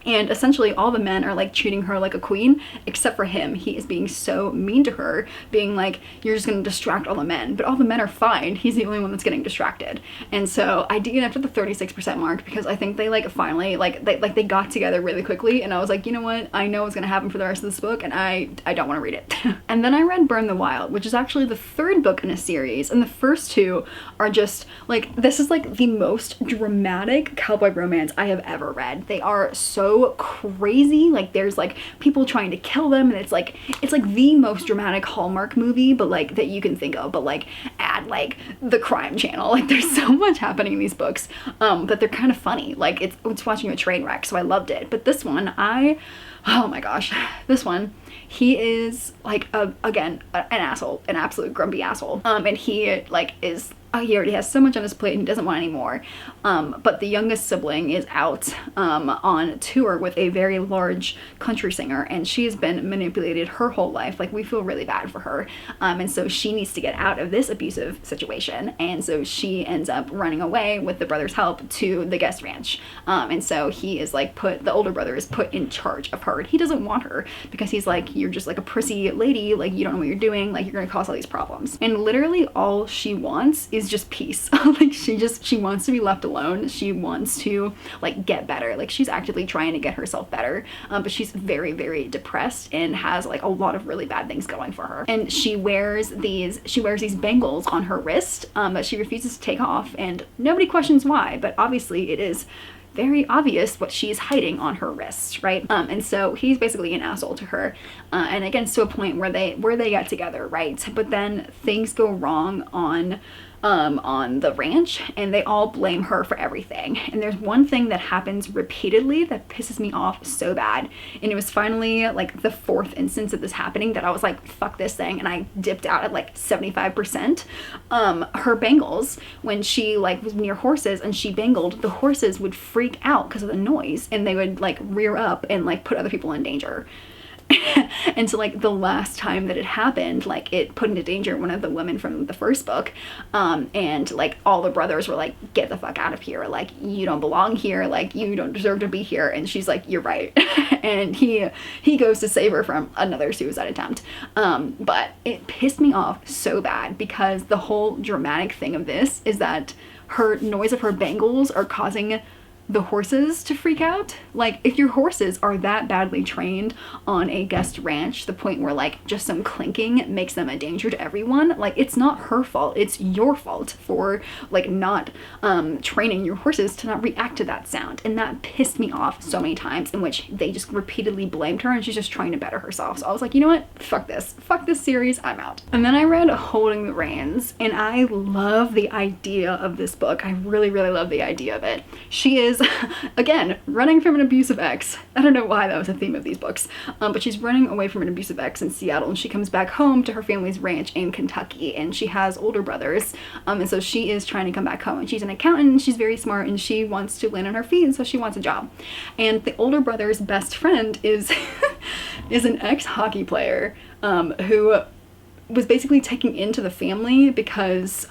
And essentially all the men are like treating her like a queen, except for him. He is being so mean to her, being like, you're just gonna distract all the men. But all the men are fine. He's the only one that's getting distracted. And so I DNF'd at the 36% mark because I think they like finally they got together really quickly, and I was like, you know what? I know what's gonna happen for the rest of this book, and I don't want to read it. And then I read Burn the Wild, which is actually the 3rd book in a series, and the first 2 are just like, this is like the most dramatic cowboy romance I have ever read. They are so crazy. Like, there's like people trying to kill them, and it's like the most dramatic Hallmark movie, but like that you can think of, but like add like the crime channel. Like, there's so much happening in these books, but they're kind of funny. Like, it's watching a train wreck, so I loved it. But this one, oh my gosh, this one, he is like again an asshole, an absolute grumpy asshole, and he like is he already has so much on his plate and he doesn't want any more. But the youngest sibling is out on tour with a very large country singer, and she's been manipulated her whole life. Like, we feel really bad for her. And so she needs to get out of this abusive situation. And so she ends up running away with the brother's help to the guest ranch. And so he is like the older brother is put in charge of her. He doesn't want her because he's like, you're just like a prissy lady. Like, you don't know what you're doing. Like, you're gonna cause all these problems. And literally all she wants is just peace. Like, she wants to be left alone. She wants to like get better. Like, she's actively trying to get herself better, but she's very, very depressed and has like a lot of really bad things going for her. And she wears these bangles on her wrist that she refuses to take off, and nobody questions why, but obviously it is very obvious what she's hiding on her wrist, right? And so he's basically an asshole to her, and again, to a point where they get together, right? But then things go wrong on on the ranch, and they all blame her for everything. And there's one thing that happens repeatedly that pisses me off so bad, and it was finally like the 4th instance of this happening that I was like, fuck this thing, and I dipped out at like 75%. Her bangles, when she like was near horses and she bangled, the horses would freak out because of the noise, and they would like rear up and like put other people in danger. And so like the last time that it happened, like it put into danger one of the women from the first book, and like all the brothers were like, get the fuck out of here, like you don't belong here, like you don't deserve to be here. And she's like, you're right. And he goes to save her from another suicide attempt. But it pissed me off so bad, because the whole dramatic thing of this is that her noise of her bangles are causing the horses to freak out. Like, if your horses are that badly trained on a guest ranch, the point where like just some clinking makes them a danger to everyone, like it's not her fault, it's your fault for like not training your horses to not react to that sound. And that pissed me off so many times, in which they just repeatedly blamed her and she's just trying to better herself. So I was like, you know what, fuck this series, I'm out. And then I read Holding the Reins, and I love the idea of this book. I really love the idea of it. She is again running from an abusive ex. I don't know why that was a theme of these books, but she's running away from an abusive ex in Seattle, and she comes back home to her family's ranch in Kentucky, and she has older brothers, and so she is trying to come back home, and she's an accountant, and she's very smart, and she wants to land on her feet, and so she wants a job. And the older brother's best friend is is an ex-hockey player who was basically taken into the family because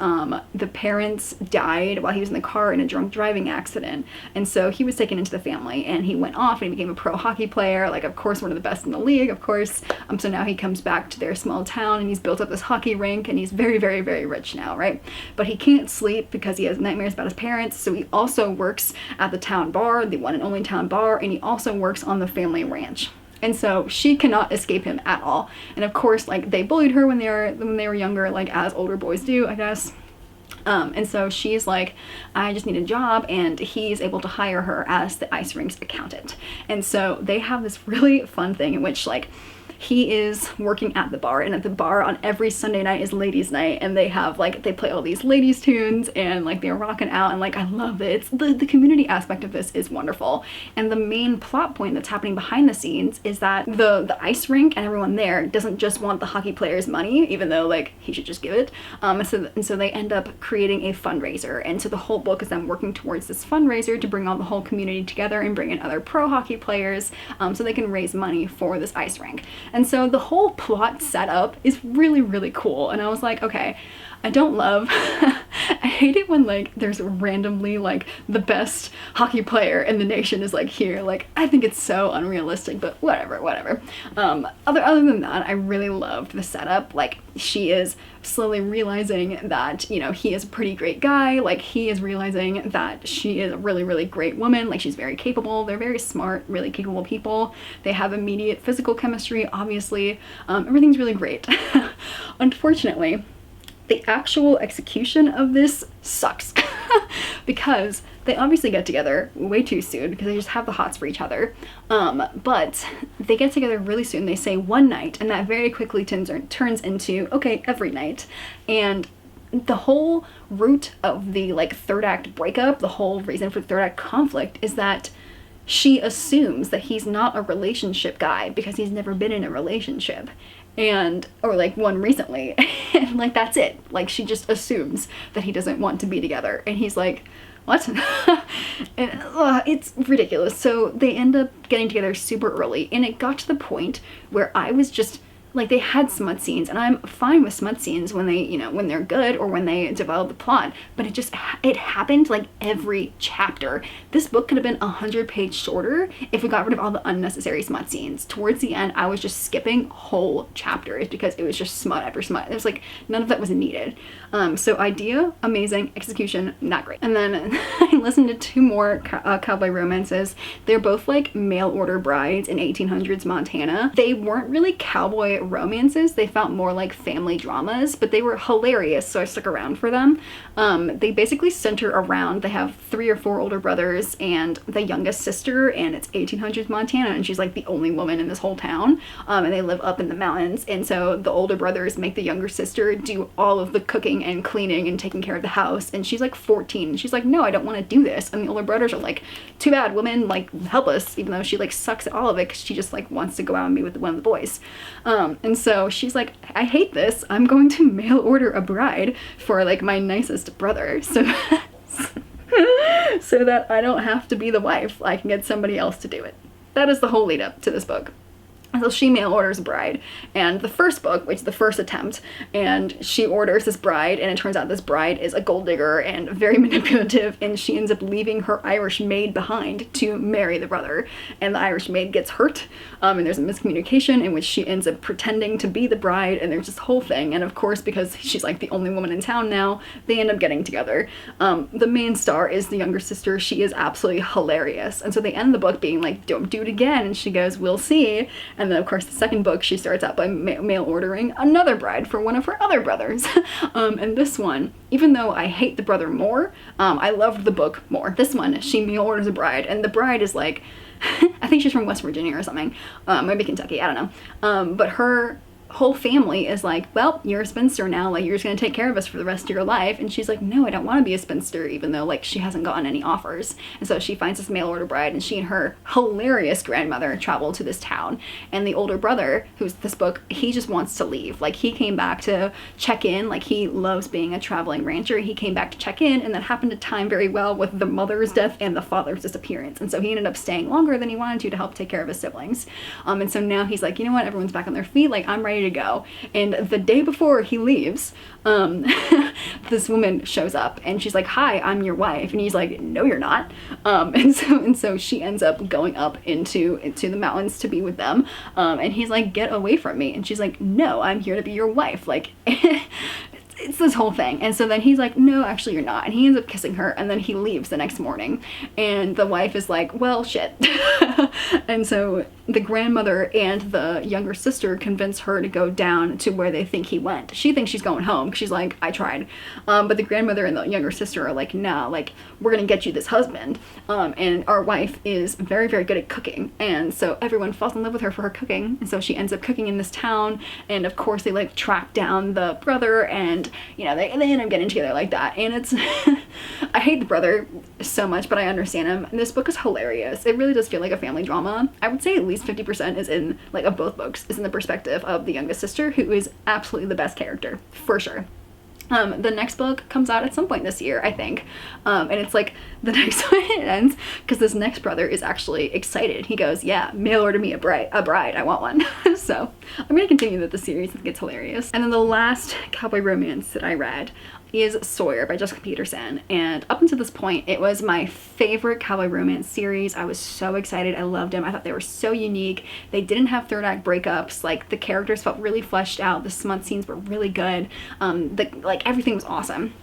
the parents died while he was in the car in a drunk driving accident, and so he was taken into the family, and he went off and he became a pro hockey player, like of course one of the best in the league, of course. So now he comes back to their small town, and he's built up this hockey rink, and he's very rich now, right? But he can't sleep because he has nightmares about his parents, so he also works at the town bar, the one and only town bar, and he also works on the family ranch. And so she cannot escape him at all. And of course, like, they bullied her when they were younger, like as older boys do, I guess. And so she's like, I just need a job, and he's able to hire her as the ice rink's accountant. And so they have this really fun thing in which, like, he is working at the bar, and at the bar on every Sunday night is ladies' night, and they have like, they play all these ladies tunes, and like they're rocking out, and like I love it. It's the community aspect of this is wonderful. And the main plot point that's happening behind the scenes is that the ice rink and everyone there doesn't just want the hockey players' money, even though like he should just give it. And so they end up creating a fundraiser, and so the whole book is them working towards this fundraiser to bring all the whole community together and bring in other pro hockey players, so they can raise money for this ice rink. And so the whole plot setup is really cool, and I was like, okay, I don't love I hate it when like there's randomly like the best hockey player in the nation is like here. Like, I think it's so unrealistic, but whatever. Other than that, I really loved the setup. Like, she is slowly realizing that, you know, he is a pretty great guy. Like, he is realizing that she is a really great woman. Like, she's very capable. They're very smart, really capable people. They have immediate physical chemistry, obviously. Everything's really great. Unfortunately, the actual execution of this sucks because they obviously get together way too soon because they just have the hots for each other. But they get together really soon. They say one night, and that very quickly turns into, okay, every night. And the whole root of the like third act breakup, the whole reason for the third act conflict is that she assumes that he's not a relationship guy because he's never been in a relationship. Or like one recently, and like that's it. Like, she just assumes that he doesn't want to be together, and he's like, what? And it's ridiculous. So they end up getting together super early, and it got to the point where I was just like, they had smut scenes, and I'm fine with smut scenes when they, you know, when they're good or when they develop the plot, but it happened like every chapter. This book could have been 100-page shorter if we got rid of all the unnecessary smut scenes. Towards the end, I was just skipping whole chapters because it was just smut after smut. It was like, none of that was needed. So idea, amazing. Execution, not great. And then I listened to two more cowboy romances. They're both like mail order brides in 1800s Montana. They weren't really cowboy romances. They felt more like family dramas, but they were hilarious, so I stuck around for them. They basically center around, they have 3 or 4 older brothers and the youngest sister, and it's 1800s Montana, and she's like the only woman in this whole town, and they live up in the mountains, and so the older brothers make the younger sister do all of the cooking and cleaning and taking care of the house, and she's like 14, and she's like, no, I don't want to do this, and the older brothers are like, too bad, woman, like, help us, even though she like sucks at all of it because she just like wants to go out and be with one of the boys. And so she's like, I hate this, I'm going to mail order a bride for like my nicest brother, so so that I don't have to be the wife, I can get somebody else to do it. That is the whole lead up to this book. So she mail orders a bride, and the first book, which is the first attempt, and she orders this bride, and it turns out this bride is a gold digger and very manipulative, and she ends up leaving her Irish maid behind to marry the brother, and the Irish maid gets hurt, and there's a miscommunication in which she ends up pretending to be the bride, and there's this whole thing, and of course, because she's like the only woman in town now, they end up getting together. The main star is the younger sister. She is absolutely hilarious, and so they end the book being like, don't do it again, and she goes, we'll see. And then, of course, the second book, she starts out by mail ordering another bride for one of her other brothers. And this one, even though I hate the brother more, I loved the book more. This one, she mail orders a bride, and the bride is like, I think she's from West Virginia or something, maybe Kentucky, I don't know. But her whole family is like, well, you're a spinster now, like, you're just gonna take care of us for the rest of your life. And she's like, no, I don't want to be a spinster, even though like she hasn't gotten any offers. And so she finds this mail order bride, and she and her hilarious grandmother travel to this town, and the older brother, who's this book, he just wants to leave. Like, he came back to check in, like, he loves being a traveling rancher. He came back to check in, and that happened to time very well with the mother's death and the father's disappearance, and so he ended up staying longer than he wanted to help take care of his siblings. And so now he's like, you know what, everyone's back on their feet, like, I'm ready to go. And the day before he leaves, this woman shows up, and she's like, hi, I'm your wife, and he's like, no, you're not. And so she ends up going up into the mountains to be with them, and he's like, get away from me, and she's like, no, I'm here to be your wife, like, it's this whole thing. And so then he's like, no, actually you're not, and he ends up kissing her, and then he leaves the next morning, and the wife is like, well, shit. And so the grandmother and the younger sister convince her to go down to where they think he went. She thinks she's going home, 'cause she's like, I tried. But the grandmother and the younger sister are like, nah, like, we're gonna get you this husband. And our wife is very, very good at cooking. And so everyone falls in love with her for her cooking. And so she ends up cooking in this town. And of course they like track down the brother, and you know, they end up getting together like that. And it's, I hate the brother so much, but I understand him. And this book is hilarious. It really does feel like a family drama. I would say at least 50% is in, like, of both books, is in the perspective of the youngest sister, who is absolutely the best character, for sure. The next book comes out at some point this year, I think, and it's like the next one it ends because this next brother is actually excited. He goes, yeah, mail order me a bride, I want one. So I'm gonna continue with the series. I think it's hilarious. And then the last cowboy romance that I read is Sawyer by Jessica Peterson, and up until this point it was my favorite cowboy romance series. I was so excited. I loved them. I thought they were so unique. They didn't have third act breakups. Like, the characters felt really fleshed out. The smut scenes were really good. Like, everything was awesome.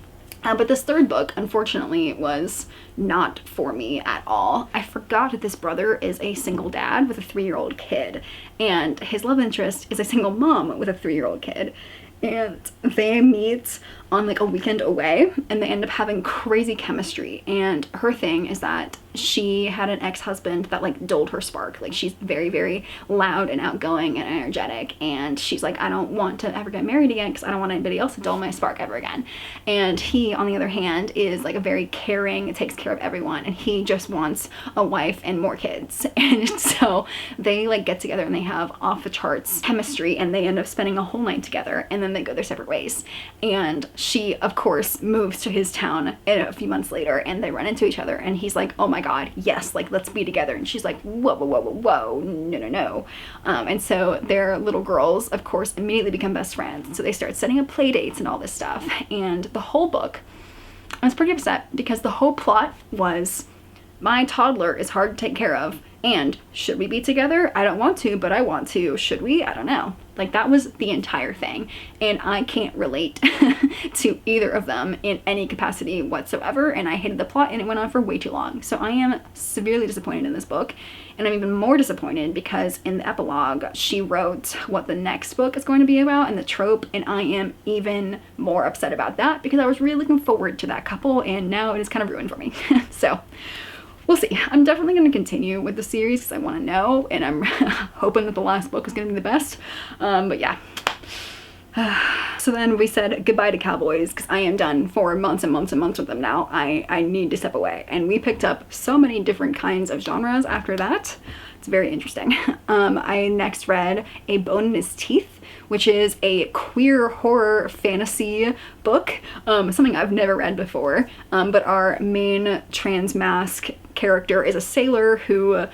But this third book, unfortunately, was not for me at all. I forgot that this brother is a single dad with a 3-year-old kid, and his love interest is a single mom with a 3-year-old kid. And they meet on like a weekend away, and they end up having crazy chemistry. And her thing is that she had an ex-husband that like dulled her spark. Like, she's very, very loud and outgoing and energetic, and she's like, I don't want to ever get married again because I don't want anybody else to dull my spark ever again. And he, on the other hand, is like a very caring, takes care of everyone, and he just wants a wife and more kids. And so they like get together and they have off the charts chemistry, and they end up spending a whole night together, and then they go their separate ways. And she, of course, moves to his town a few months later, and they run into each other, and he's like, oh my god, yes, like, let's be together. And she's like, whoa, whoa, whoa, whoa, whoa, no, no, no. And so their little girls, of course, immediately become best friends. And so they start setting up play dates and all this stuff. And the whole book, I was pretty upset because the whole plot was, my toddler is hard to take care of, and should we be together? I don't want to, but I want to. Should we? I don't know. Like, that was the entire thing, and I can't relate to either of them in any capacity whatsoever, and I hated the plot, and it went on for way too long. So I am severely disappointed in this book, and I'm even more disappointed because in the epilogue she wrote what the next book is going to be about and the trope, and I am even more upset about that because I was really looking forward to that couple, and now it is kind of ruined for me. So we'll see. I'm definitely going to continue with the series because I want to know, and I'm hoping that the last book is going to be the best. But yeah. So then we said goodbye to Cowboys because I am done for months and months and months with them now. I need to step away. And we picked up so many different kinds of genres after that. It's very interesting. I next read A Bone in His Teeth, which is a queer horror fantasy book, something I've never read before, but our main trans mask character is a sailor who,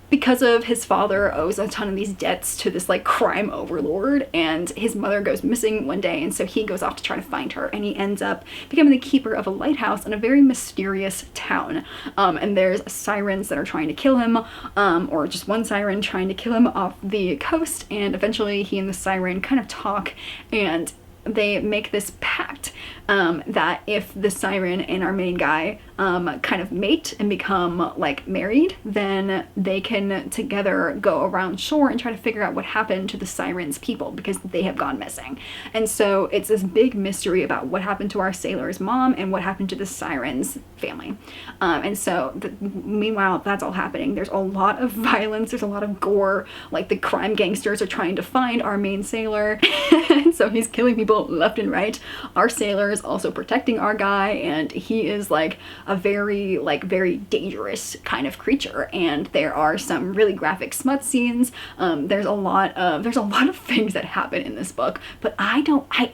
because of his father, owes a ton of these debts to this like crime overlord, and his mother goes missing one day, and so he goes off to try to find her, and he ends up becoming the keeper of a lighthouse in a very mysterious town, and there's sirens that are trying to kill him, or just one siren trying to kill him off the coast, and eventually he and the siren kind of talk, and they make this pact that if the siren and our main guy kind of mate and become like married, then they can together go around shore and try to figure out what happened to the siren's people because they have gone missing. And so it's this big mystery about what happened to our sailor's mom and what happened to the siren's family. And so meanwhile that's all happening. There's a lot of violence, there's a lot of gore, like the crime gangsters are trying to find our main sailor and so he's killing people left and right. Our sailor is also protecting our guy, and he is like a very dangerous kind of creature, and there are some really graphic smut scenes. There's a lot of things that happen in this book, but I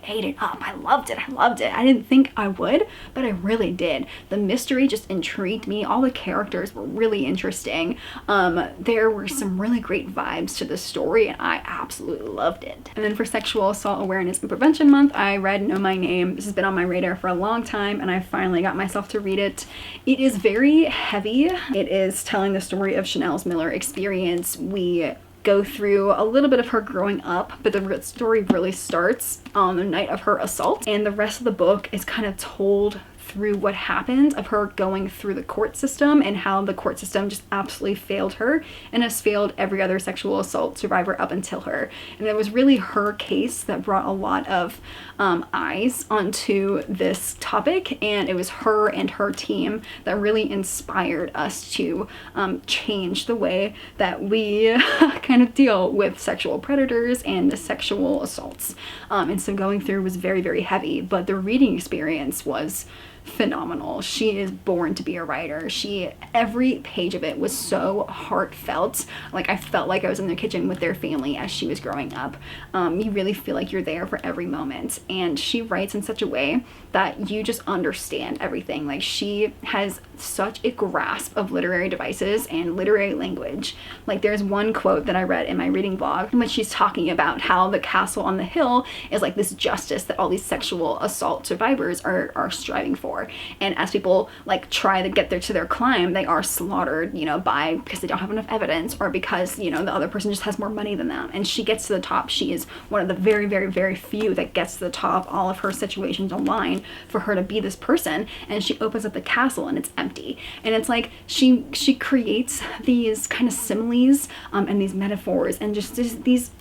ate it up. I loved it. I didn't think I would, but I really did. The mystery just intrigued me. All the characters were really interesting. There were some really great vibes to the story, and I absolutely loved it. And then for Sexual Assault Awareness and Prevention Month, I read Know My Name. This has been on my radar for a long time, and I finally got myself to read it. It is very heavy. It is telling the story of Chanel's Miller experience. We go through a little bit of her growing up, but the story really starts on the night of her assault, and the rest of the book is kind of told through what happened of her going through the court system and how the court system just absolutely failed her and has failed every other sexual assault survivor up until her. And it was really her case that brought a lot of eyes onto this topic, and it was her and her team that really inspired us to change the way that we kind of deal with sexual predators and sexual assaults. And so going through was very heavy, but the reading experience was phenomenal. She is born to be a writer. Every page of it was so heartfelt. Like, I felt like I was in the kitchen with their family as she was growing up. You really feel like you're there for every moment, and she writes in such a way that you just understand everything. Like, she has such a grasp of literary devices and literary language. Like, there's one quote that I read in my reading blog in which she's talking about how the castle on the hill is like this justice that all these sexual assault survivors are striving for. And as people like try to get there to their climb, they are slaughtered, because they don't have enough evidence, or because, the other person just has more money than them. And she gets to the top. She is one of the very few that gets to the top. All of her situations align for her to be this person. And she opens up the castle and it's empty. And it's like she creates these kind of similes and these metaphors and just these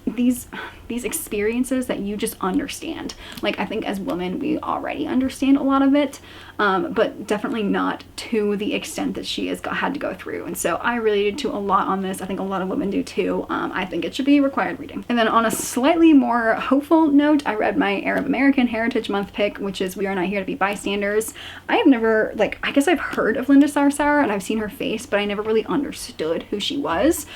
experiences that you just understand. Like, I think as women we already understand a lot of it, but definitely not to the extent that she has had to go through. And so I related to a lot on this. I think a lot of women do too. I think it should be required reading. And then on a slightly more hopeful note, I read my Arab American Heritage Month pick, which is We Are Not Here to Be Bystanders. I have never, I guess I've heard of Linda Sarsour and I've seen her face, but I never really understood who she was.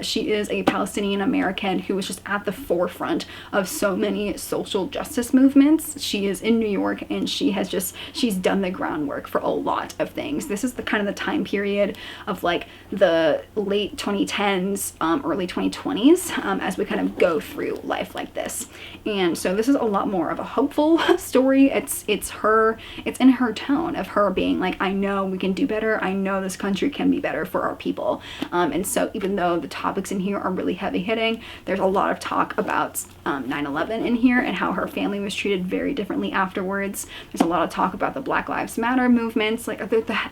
She is a Palestinian American who was just at the forefront of so many social justice movements. She is in New York, and she's done the groundwork for a lot of things. This is the kind of the time period of like the late 2010s, early 2020s, as we kind of go through life like this. And so this is a lot more of a hopeful story. It's in her tone of her being like, I know we can do better. I know this country can be better for our people. And so even though the topics in here are really heavy hitting, there's a lot of talk about 9/11 in here and how her family was treated very differently afterwards. There's a lot of talk about the Black Lives Matter movements. Like,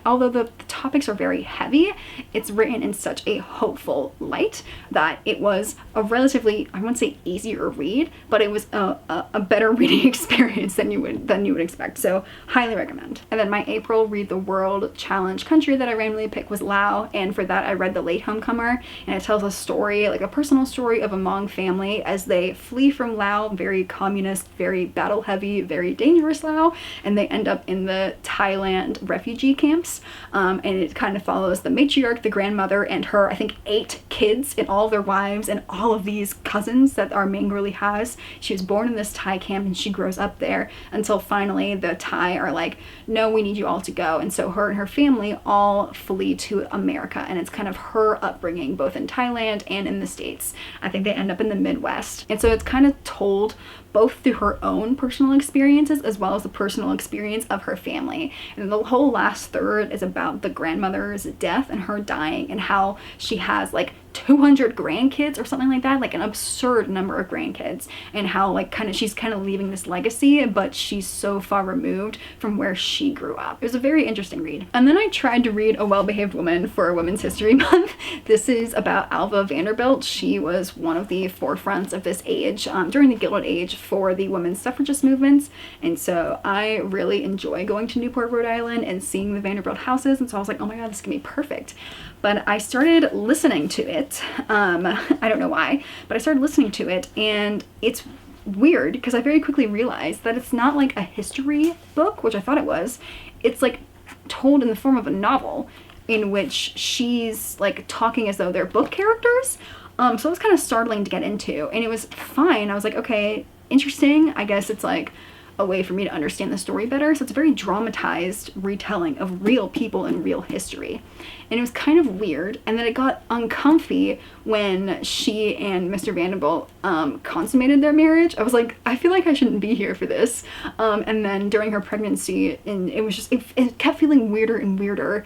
although the topics are very heavy, it's written in such a hopeful light that it was a relatively, I wouldn't say easier read, but it was a better reading experience than you would expect. So highly recommend. And then my April Read the World Challenge country that I randomly picked was Lao, and for that I read The Late Homecomer, and it tells a story, like a personal story of a Hmong family as they flee from Lao, very communist, very battle heavy, very dangerous Lao, and they end up in the Thailand refugee camps. And it kind of follows the matriarch, the grandmother, and her, I think, 8 kids and all of their wives and all of these cousins that our main girlie has. She was born in this Thai camp and she grows up there until finally the Thai are like, no, we need you all to go. And so her and her family all flee to America, and it's kind of her upbringing both in Thailand and in the States. I think they end up in the Midwest. And so it's kind of told both through her own personal experiences as well as the personal experience of her family. And the whole last third is about the grandmother's death and her dying, and how she has like 200 grandkids or something like that, like an absurd number of grandkids, and how like she's kind of leaving this legacy, but she's so far removed from where she grew up. It was a very interesting read. And then I tried to read A Well-Behaved Woman for Women's History Month. This is about Alva Vanderbilt. She was one of the forefronts of this age during the Gilded Age for the women's suffragist movements, and so I really enjoy going to Newport, Rhode Island and seeing the Vanderbilt houses, and so I was like, oh my god, this can be perfect. But I started listening to it. I don't know why, but I started listening to it, and it's weird because I very quickly realized that it's not like a history book, which I thought it was. It's like told in the form of a novel in which she's like talking as though they're book characters. So it was kind of startling to get into, and it was fine. I was like, okay, interesting. I guess it's like a way for me to understand the story better. So it's a very dramatized retelling of real people and real history. And it was kind of weird. And then it got uncomfy when she and Mr. Vanderbilt consummated their marriage. I was like, I feel like I shouldn't be here for this. And then during her pregnancy, and it was just, it kept feeling weirder and weirder,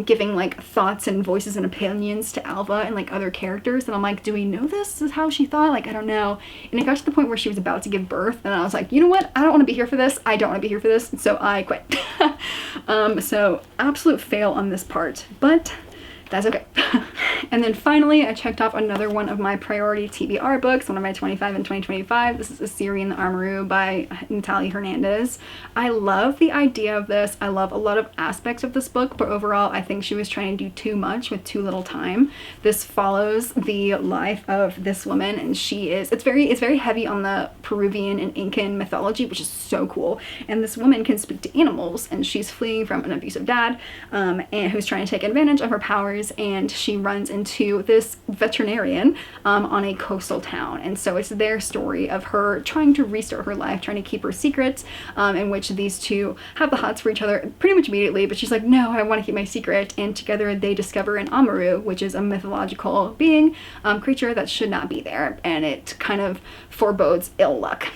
giving like thoughts and voices and opinions to Alva and like other characters. And I'm like, do we know this is how she thought? Like, I don't know. And it got to the point where she was about to give birth, and I was like, you know what? I don't want to be here for this. I don't want to be here for this. So I quit. So absolute fail on this part, but that's okay. And then finally, I checked off another one of my priority TBR books, one of my 25 in 2025. This is Assyrian the Armoru by Natalie Hernandez. I love the idea of this. I love a lot of aspects of this book, but overall, I think she was trying to do too much with too little time. This follows the life of this woman, and it's very heavy on the Peruvian and Incan mythology, which is so cool. And this woman can speak to animals, and she's fleeing from an abusive dad, and who's trying to take advantage of her powers, and she runs into this veterinarian on a coastal town. And so it's their story of her trying to restart her life, trying to keep her secrets, in which these two have the hots for each other pretty much immediately, but she's like, no, I want to keep my secret. And together they discover an Amaru, which is a mythological being, creature that should not be there, and it kind of forebodes ill luck.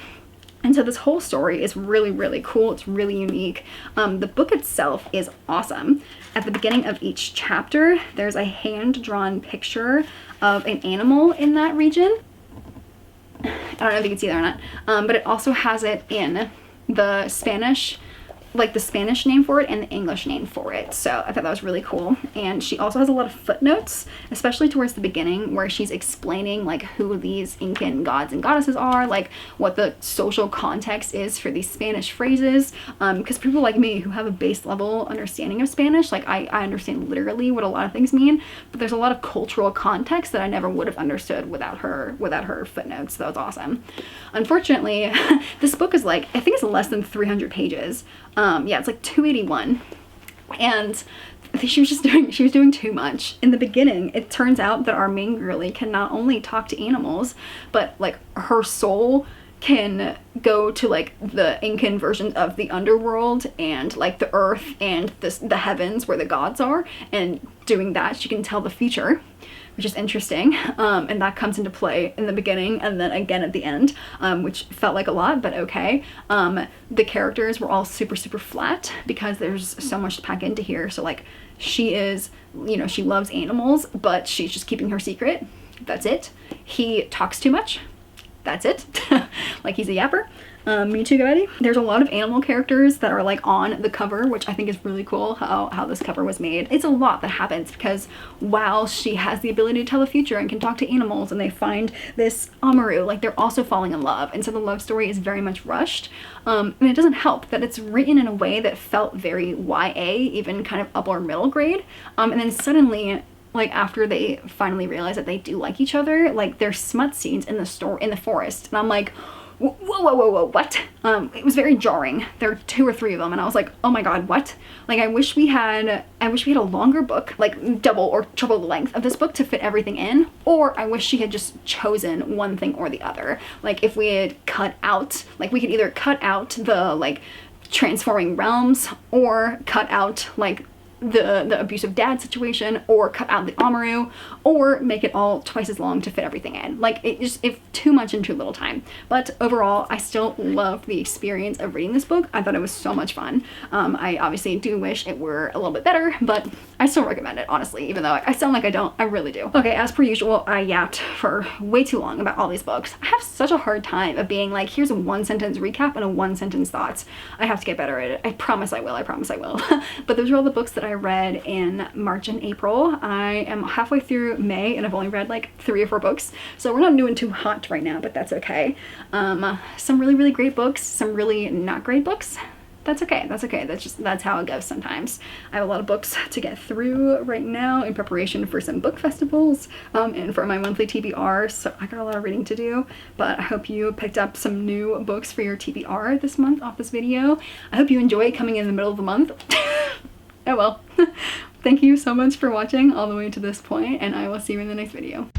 And so this whole story is really, really cool. It's really unique. The book itself is awesome. At the beginning of each chapter, there's a hand-drawn picture of an animal in that region. I don't know if you can see that or not, but it also has it in the Spanish, like the Spanish name for it and the English name for it. So I thought that was really cool. And she also has a lot of footnotes, especially towards the beginning, where she's explaining like who these Incan gods and goddesses are, like what the social context is for these Spanish phrases. Because people like me who have a base level understanding of Spanish, like I understand literally what a lot of things mean, but there's a lot of cultural context that I never would have understood without her footnotes. So that was awesome. Unfortunately, this book is like, I think it's less than 300 pages. Yeah, it's like 281, and I think she was doing too much. In the beginning, it turns out that our main girlie can not only talk to animals, but like her soul can go to like the Incan version of the underworld and like the earth and the heavens where the gods are, and doing that she can tell the future, which is interesting, and that comes into play in the beginning and then again at the end, which felt like a lot, but okay. The characters were all super flat because there's so much to pack into here. So like she is, you know, she loves animals, but she's just keeping her secret. That's it. He talks too much. That's it. Like he's a yapper. Me too, Betty. There's a lot of animal characters that are like on the cover, which I think is really cool how this cover was made. It's a lot that happens because while she has the ability to tell the future and can talk to animals, and they find this Amaru, like they're also falling in love. And so the love story is very much rushed. And it doesn't help that it's written in a way that felt very YA, even kind of upper middle grade. And then suddenly, like after they finally realize that they do like each other, like there's smut scenes in the forest. And I'm like, whoa, whoa, whoa, whoa, what? It was very jarring. There were 2 or 3 of them, and I was like, oh my god, what? Like, I wish we had a longer book, like double or triple the length of this book to fit everything in, or I wish she had just chosen one thing or the other. Like, if we had cut out, like, we could either cut out the, like, transforming realms, or cut out, like, the abusive dad situation, or cut out the Amaru, or make it all twice as long to fit everything in. Like, it's too much in too little time. But overall, I still loved the experience of reading this book. I thought it was so much fun. I obviously do wish it were a little bit better, but I still recommend it, honestly, even though I sound like I don't. I really do. Okay, as per usual, I yapped for way too long about all these books. I have such a hard time of being like, here's a 1-sentence recap and a 1-sentence thoughts. I have to get better at it. I promise I will. I promise I will. But those are all the books that I read in March and April. I am halfway through May and I've only read like 3 or 4 books, so we're not doing too hot right now, but that's okay. Some really, really great books, some really not great books. That's okay. That's okay. That's how it goes sometimes. I have a lot of books to get through right now in preparation for some book festivals and for my monthly TBR, so I got a lot of reading to do, but I hope you picked up some new books for your TBR this month off this video. I hope you enjoy coming in the middle of the month. Oh well. Thank you so much for watching all the way to this point, and I will see you in the next video.